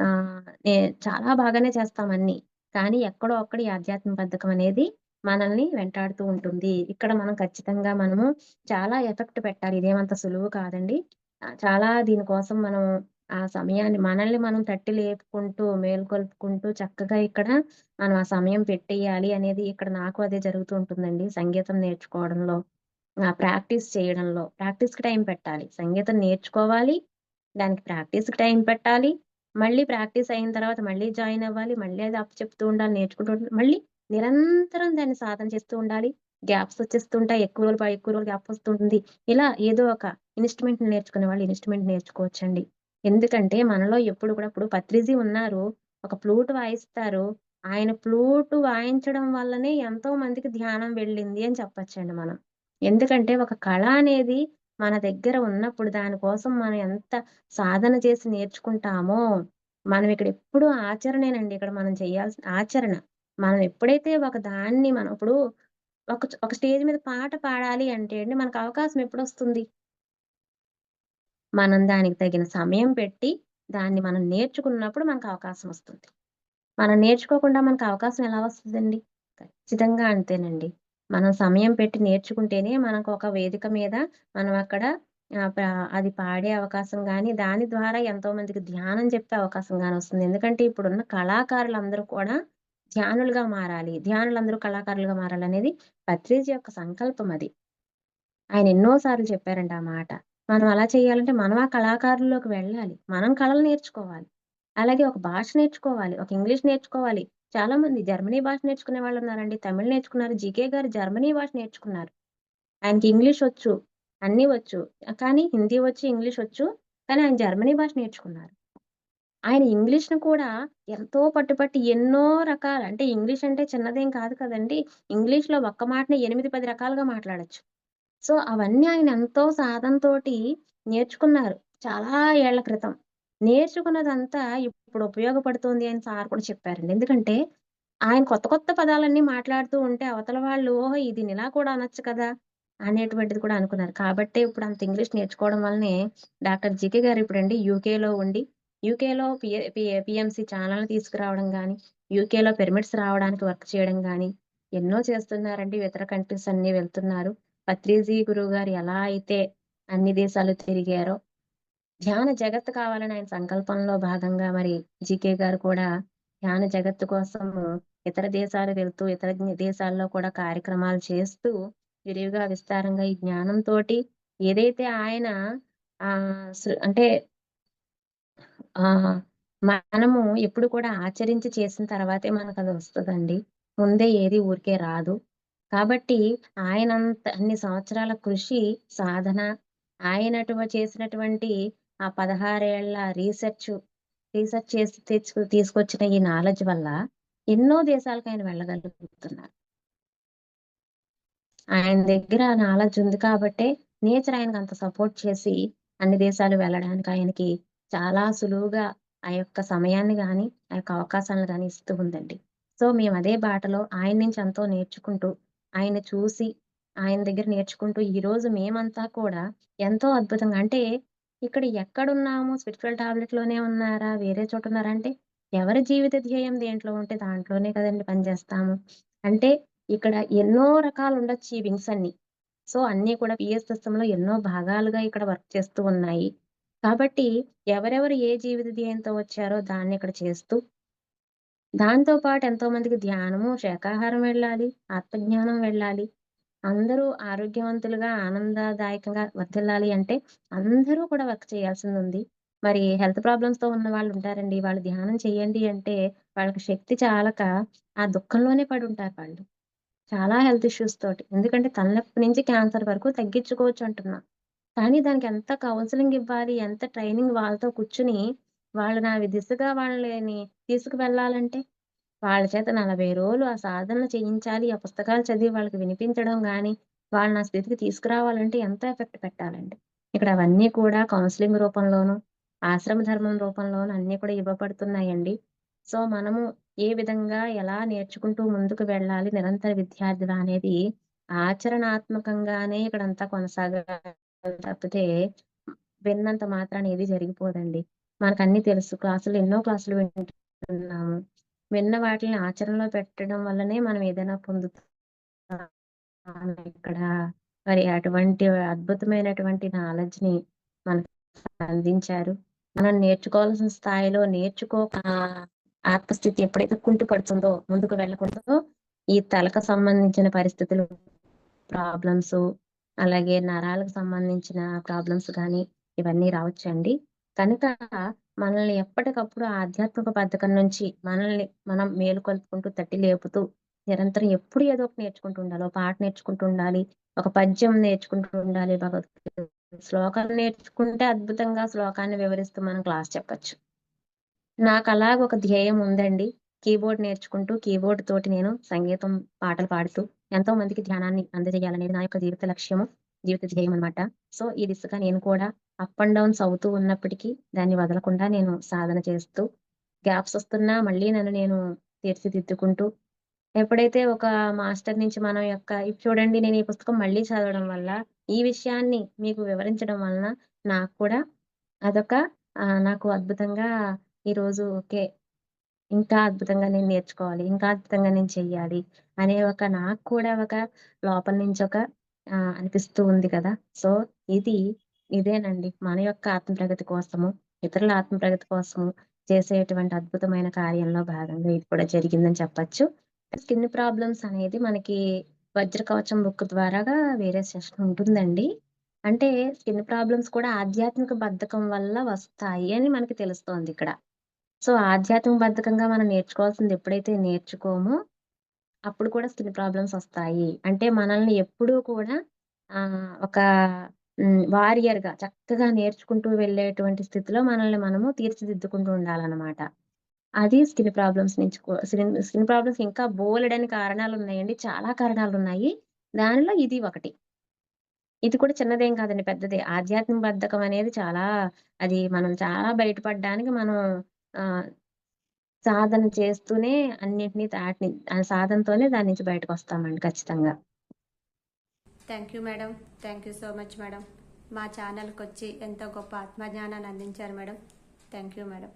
ఆహ్, నే చాలా బాగానే చేస్తాం అన్నీ. కానీ ఎక్కడో అక్కడ ఈ ఆధ్యాత్మిక బద్ధకం అనేది మనల్ని వెంటాడుతూ ఉంటుంది. ఇక్కడ మనం ఖచ్చితంగా మనము చాలా ఎఫెక్ట్ పెట్టాలి. ఇదేమంత సులువు కాదండి. చాలా దీనికోసం మనం ఆ సమయాన్ని మనల్ని మనం తట్టి లేపుకుంటూ, మేలుకొల్పుకుంటూ చక్కగా ఇక్కడ మనం ఆ సమయం పెట్టేయాలి అనేది ఇక్కడ నాకు అదే జరుగుతూ ఉంటుందండి. సంగీతం నేర్చుకోవడంలో, ప్రాక్టీస్ చేయడంలో. ప్రాక్టీస్‌కి టైం పెట్టాలి. సంగీతం నేర్చుకోవాలి. దానికి ప్రాక్టీస్‌కి టైం పెట్టాలి. మళ్ళీ ప్రాక్టీస్ అయిన తర్వాత మళ్ళీ జాయిన్ అవ్వాలి. మళ్ళీ అది అప్పచెప్తూ ఉండాలి. నేర్చుకుంటూ ఉండాలి. మళ్ళీ నిరంతరం దాన్ని సాధన చేస్తూ ఉండాలి. గ్యాప్స్ వచ్చేస్తుంటాయి. ఎక్కువ రోజులు గ్యాప్ వస్తుంటుంది. ఇలా ఏదో ఒక ఇన్‌స్ట్రుమెంట్ నేర్చుకునే వాళ్ళు ఇన్‌స్ట్రుమెంట్ నేర్చుకోవచ్చండి. ఎందుకంటే మనలో ఎప్పుడు కూడా ఇప్పుడు పత్రిజీ ఉన్నారు. ఒక ఫ్లూట్ వాయిస్తారు. ఆయన ఫ్లూట్ వాయించడం వల్లనే ఎంతో మందికి ధ్యానం వెళ్ళింది అని చెప్పొచ్చండి మనం. ఎందుకంటే ఒక కళ అనేది మన దగ్గర ఉన్నప్పుడు దాని కోసం మనం ఎంత సాధన చేసి నేర్చుకుంటామో, మనం ఇక్కడ ఎప్పుడూ ఆచరణేనండి. ఇక్కడ మనం చేయాల్సిన ఆచరణ. మనం ఎప్పుడైతే ఒక దాన్ని మనం ఇప్పుడు ఒక స్టేజ్ మీద పాట పాడాలి అంటే అండి మనకు అవకాశం ఎప్పుడొస్తుంది? మనం దానికి తగిన సమయం పెట్టి, దాన్ని మనం నేర్చుకున్నప్పుడు మనకు అవకాశం వస్తుంది. మనం నేర్చుకోకుండా మనకు అవకాశం ఎలా వస్తదండి? ఖచ్చితంగా అంతేనండి. మనం సమయం పెట్టి నేర్చుకుంటేనే మనకు ఒక వేదిక మీద మనం అక్కడ ఆహ్, ప అది పాడే అవకాశం గాని, దాని ద్వారా ఎంతో మందికి ధ్యానం చెప్పే అవకాశం గాని వస్తుంది. ఎందుకంటే ఇప్పుడున్న కళాకారులందరూ కూడా ధ్యానులుగా మారాలి. ధ్యానులందరూ కళాకారులుగా మారాలనేది పత్రిజీ యొక్క సంకల్పం అది. ఆయన ఎన్నో సార్లు చెప్పారండి ఆ మాట. మనం అలా చేయాలంటే మనం ఆ కళాకారుల్లోకి వెళ్ళాలి. మనం కళలు నేర్చుకోవాలి. అలాగే ఒక భాష నేర్చుకోవాలి. ఒక ఇంగ్లీష్ నేర్చుకోవాలి. చాలా మంది జర్మనీ భాష నేర్చుకునే వాళ్ళున్నారండి. తమిళ్ నేర్చుకున్నారు. జీకే గారు జర్మనీ భాష నేర్చుకున్నారు. ఆయనకి ఇంగ్లీష్ వచ్చు. అన్నీ వచ్చు. కానీ హిందీ వచ్చు, ఇంగ్లీష్ వచ్చు. కానీ ఆయన జర్మనీ భాష నేర్చుకున్నారు. ఆయన ఇంగ్లీష్‌ని కూడా ఎంతో పట్టుబట్టి ఎన్నో రకాల అంటే ఇంగ్లీష్ అంటే చిన్నదేం కాదు కదండీ! ఇంగ్లీష్‌లో ఒక్క మాటనే 8, 10 రకాలుగా మాట్లాడొచ్చు. సో, అవన్నీ ఆయన ఎంతో సాధనతోటి నేర్చుకున్నారు. చాలా ఏళ్ల క్రితం. నేర్చుకున్నదంతా ఇప్పుడు ఉపయోగపడుతుంది అని సార్ కూడా చెప్పారండి. ఎందుకంటే, ఆయన కొత్త కొత్త పదాలన్నీ మాట్లాడుతూ ఉంటే అవతల వాళ్ళు ఓహో! దీన్ని ఇలా కూడా అనొచ్చు కదా! అనేటువంటిది కూడా అనుకున్నారు. కాబట్టే ఇప్పుడు అంత ఇంగ్లీష్ నేర్చుకోవడం వల్లనే డాక్టర్ జీకే గారు ఇప్పుడండి యూకేలో ఉండి, యూకేలో పీఎంసీ ఛానెల్‌ని తీసుకురావడం గాని, యూకేలో పిరమిడ్స్ రావడానికి వర్క్ చేయడం గాని, ఎన్నో చేస్తున్నారండి. ఇతర కంట్రీస్ అన్నీ వెళ్తున్నారు. పత్రిజీ గురువుగారు ఎలా అయితే అన్ని దేశాలు తిరిగారో, ధ్యాన జగత్తు కావాలని ఆయన సంకల్పంలో భాగంగా మరి జీకే గారు కూడా ధ్యాన జగత్తు కోసము ఇతర దేశాలు వెళ్తూ, ఇతర దేశాల్లో కూడా కార్యక్రమాలు చేస్తూ, విరివిగా విస్తారంగా ఈ జ్ఞానంతోటి ఏదైతే ఆయన అంటే ఆహ్, మనము ఎప్పుడు కూడా ఆచరించి చేసిన తర్వాతే మనకది వస్తదండి. ముందే ఏది ఊరికే రాదు. కాబట్టి ఆయనంత అన్ని సంవత్సరాల కృషి, సాధన, చేసినటువంటి ఆ 16 ఏళ్ల రీసెర్చ్ చేసి తీసుకొచ్చిన ఈ నాలెడ్జ్ వల్ల ఎన్నో దేశాలకు ఆయన వెళ్ళగలుగుతున్నారు. ఆయన దగ్గర ఆ నాలెడ్జ్ ఉంది కాబట్టే నేచర్ ఆయనకంత సపోర్ట్ చేసి అన్ని దేశాలు వెళ్ళడానికి ఆయనకి చాలా సులువుగా ఆ యొక్క సమయాన్ని గాని, ఆ యొక్క అవకాశాలను గాని ఇస్తూ ఉందండి. సో, మేము అదే బాటలో ఆయన నుంచి ఎంతో నేర్చుకుంటూ, ఆయన్ని చూసి, ఆయన దగ్గర నేర్చుకుంటూ ఈరోజు మేమంతా కూడా ఎంతో అద్భుతంగా అంటే ఇక్కడ ఎక్కడున్నాము? స్పిరిచ్యువల్ టాబ్లెట్‌లోనే ఉన్నారా? వేరే చోట ఉన్నారా? అంటే ఎవరి జీవిత ధ్యేయం దేంట్లో ఉంటే దాంట్లోనే కదండీ పనిచేస్తాము. అంటే ఇక్కడ ఎన్నో రకాలుండొచ్చు ఈ వింగ్స్ అన్నీ. సో, అన్నీ కూడా పీఎస్ సిస్టమ్‌లో ఎన్నో భాగాలుగా ఇక్కడ వర్క్ చేస్తూ ఉన్నాయి. కాబట్టి ఎవరెవరు ఏ జీవిత ధ్యేయంతో వచ్చారో దాన్ని ఇక్కడ చేస్తూ, దాంతో పాటు ఎంతోమందికి ధ్యానము, శాకాహారం వెళ్ళాలి, ఆత్మజ్ఞానం వెళ్ళాలి. అందరూ ఆరోగ్యవంతులుగా, ఆనందదాయకంగా వర్ధిల్లాలి అంటే అందరూ కూడా వర్క్ చేయాల్సిందుంది. మరి హెల్త్ ప్రాబ్లమ్స్‌తో ఉన్నవాళ్ళుంటారండి. వాళ్ళు ధ్యానం చేయండి అంటే వాళ్ళకి శక్తి చాలక ఆ దుఃఖంలోనే పడుంటారు వాళ్ళు. చాలా హెల్త్ ఇష్యూస్ తోటి. ఎందుకంటే తలనొప్పి నుంచి క్యాన్సర్ వరకు తగ్గించుకోవచ్చు అంటున్నా. కానీ దానికి ఎంత కౌన్సెలింగ్ ఇవ్వాలి, ఎంత ట్రైనింగ్ వాళ్ళతో కూర్చొని వాళ్ళని ఆ దిశగా వాళ్ళని తీసుకువెళ్ళాలంటే వాళ్ళ చేత 40 రోజులు ఆ సాధనలు చేయించాలి. ఆ పుస్తకాలు చదివి వాళ్ళకి వినిపించడం గాని, వాళ్ళని ఆ స్థితికి తీసుకురావాలంటే ఎంత ఎఫెక్ట్ పెట్టాలండి. ఇక్కడ అవన్నీ కూడా కౌన్సెలింగ్ రూపంలోను, ఆశ్రమ ధర్మం రూపంలోను అన్నీ కూడా ఇవ్వబడుతున్నాయండి. సో, మనము ఏ విధంగా ఎలా నేర్చుకుంటూ ముందుకు వెళ్ళాలి నిరంతర విద్యార్థిలా అనేది ఆచరణాత్మకంగానే ఇక్కడంతా కొనసాగాలి తప్పితే విన్నంత మాత్రాన ఏది జరిగిపోదండి. మనకన్నీ తెలుసు. ఎన్నో క్లాసులు వింటున్నాము. విన్న వాటిల్ని ఆచరణలో పెట్టడం వల్లనే మనం ఏదైనా పొందుతాం ఇక్కడ. మరి అటువంటి అద్భుతమైనటువంటి నాలెడ్జ్‌ని మనకు అందించారు. మనం నేర్చుకోవాల్సిన స్థాయిలో నేర్చుకోక ఆత్మస్థితి ఎప్పుడైతే కుంటుపడుతుందో, ముందుకు వెళ్ళకూడదో, ఈ తలకు సంబంధించిన పరిస్థితులు, ప్రాబ్లమ్సు, అలాగే నరాలకు సంబంధించిన ప్రాబ్లమ్స్ గానీ, ఇవన్నీ రావచ్చండి. కనుక మనల్ని ఎప్పటికప్పుడు ఆధ్యాత్మిక బద్ధకం నుంచి మనల్ని మనం మేలుకొల్పుకుంటూ, తట్టి లేపుతూ, నిరంతరం ఎప్పుడు ఏదో ఒకటి నేర్చుకుంటూ ఉండాలి. ఒక పాట నేర్చుకుంటూ ఉండాలి. ఒక పద్యం నేర్చుకుంటూ ఉండాలి. భగవద్గీత శ్లోకాలు నేర్చుకుంటే అద్భుతంగా శ్లోకాన్ని వివరిస్తూ మనం క్లాస్ చెప్పొచ్చు. నాకలాగ ఒక ధ్యేయం ఉందండి. కీబోర్డ్ నేర్చుకుంటూ, కీబోర్డ్ తోటి నేను సంగీతం, పాటలు పాడుతూ ఎంతో మందికి ధ్యానాన్ని అందజేయాలనేది నా యొక్క జీవిత లక్ష్యము, జీవిత ధ్యేయం అనమాట. సో, ఈ దిశగా నేను కూడా అప్ అండ్ డౌన్స్ అవుతూ ఉన్నప్పటికీ దాన్ని వదలకుండా నేను సాధన చేస్తూ, గ్యాప్స్ వస్తున్నా మళ్ళీ నన్ను నేను తీర్చిదిద్దుకుంటూ, ఎప్పుడైతే ఒక మాస్టర్ నుంచి మనం యొక్క ఇప్పుడు చూడండి నేను ఈ పుస్తకం మళ్ళీ చదవడం వల్ల, ఈ విషయాన్ని మీకు వివరించడం వలన నాకు కూడా అదొక నాకు అద్భుతంగా ఈరోజు ఓకే. ఇంకా అద్భుతంగా నేను నేర్చుకోవాలి. ఇంకా అద్భుతంగా నేను చెయ్యాలి. అనే ఒక నాకు కూడా ఒక లోపల నుంచి ఒక అనిపిస్తూ ఉంది కదా! సో, ఇది ఇదేనండి. మన యొక్క ఆత్మప్రగతి కోసము, ఇతరుల ఆత్మప్రగతి కోసము చేసేటువంటి అద్భుతమైన కార్యంలో భాగంగా ఇది కూడా జరిగిందని చెప్పచ్చు. స్కిన్ ప్రాబ్లమ్స్ అనేది మనకి వజ్రకవచం బుక్ ద్వారాగా వేరే సెషన్ ఉంటుందండి. అంటే స్కిన్ ప్రాబ్లమ్స్ కూడా ఆధ్యాత్మిక బద్ధకం వల్ల వస్తాయి అని మనకి తెలుస్తోందిక్కడ. సో, ఆధ్యాత్మిక బద్ధకంగా మనం నేర్చుకోవాల్సింది ఎప్పుడైతే నేర్చుకోమో, అప్పుడు కూడా స్కిన్ ప్రాబ్లమ్స్ ఒస్తాయి. అంటే మనల్ని ఎప్పుడూ కూడా ఒక వారియర్‌గా చక్కగా నేర్చుకుంటూ వెళ్ళేటువంటి స్థితిలో మనల్ని మనము తీర్చిదిద్దుకుంటూ ఉండాలనమాట. అది స్కిన్ ప్రాబ్లమ్స్ నుంచి స్కిన్ ప్రాబ్లమ్స్ ఇంకా బోలెడన్ని కారణాలున్నాయండి. చాలా కారణాలున్నాయి. దానిలో ఇది ఒకటి. ఇది కూడా చిన్నదేం కాదండి పెద్దదే. ఆధ్యాత్మిక బద్ధకం అనేది చాలా అది మనం చాలా బయటపడడానికి మనం ఆహ్, సాధన చేస్తూనే అన్నిటిని దాటిని ఆ సాధనతోనే దాని నుంచి బయటకొస్తామండి ఖచ్చితంగా. Thank you madam. Thank you so much madam. మా ఛానల్కి వచ్చి ఎంతో గొప్ప ఆత్మజ్ఞానాన్ని అందించారు మేడం. Thank you madam.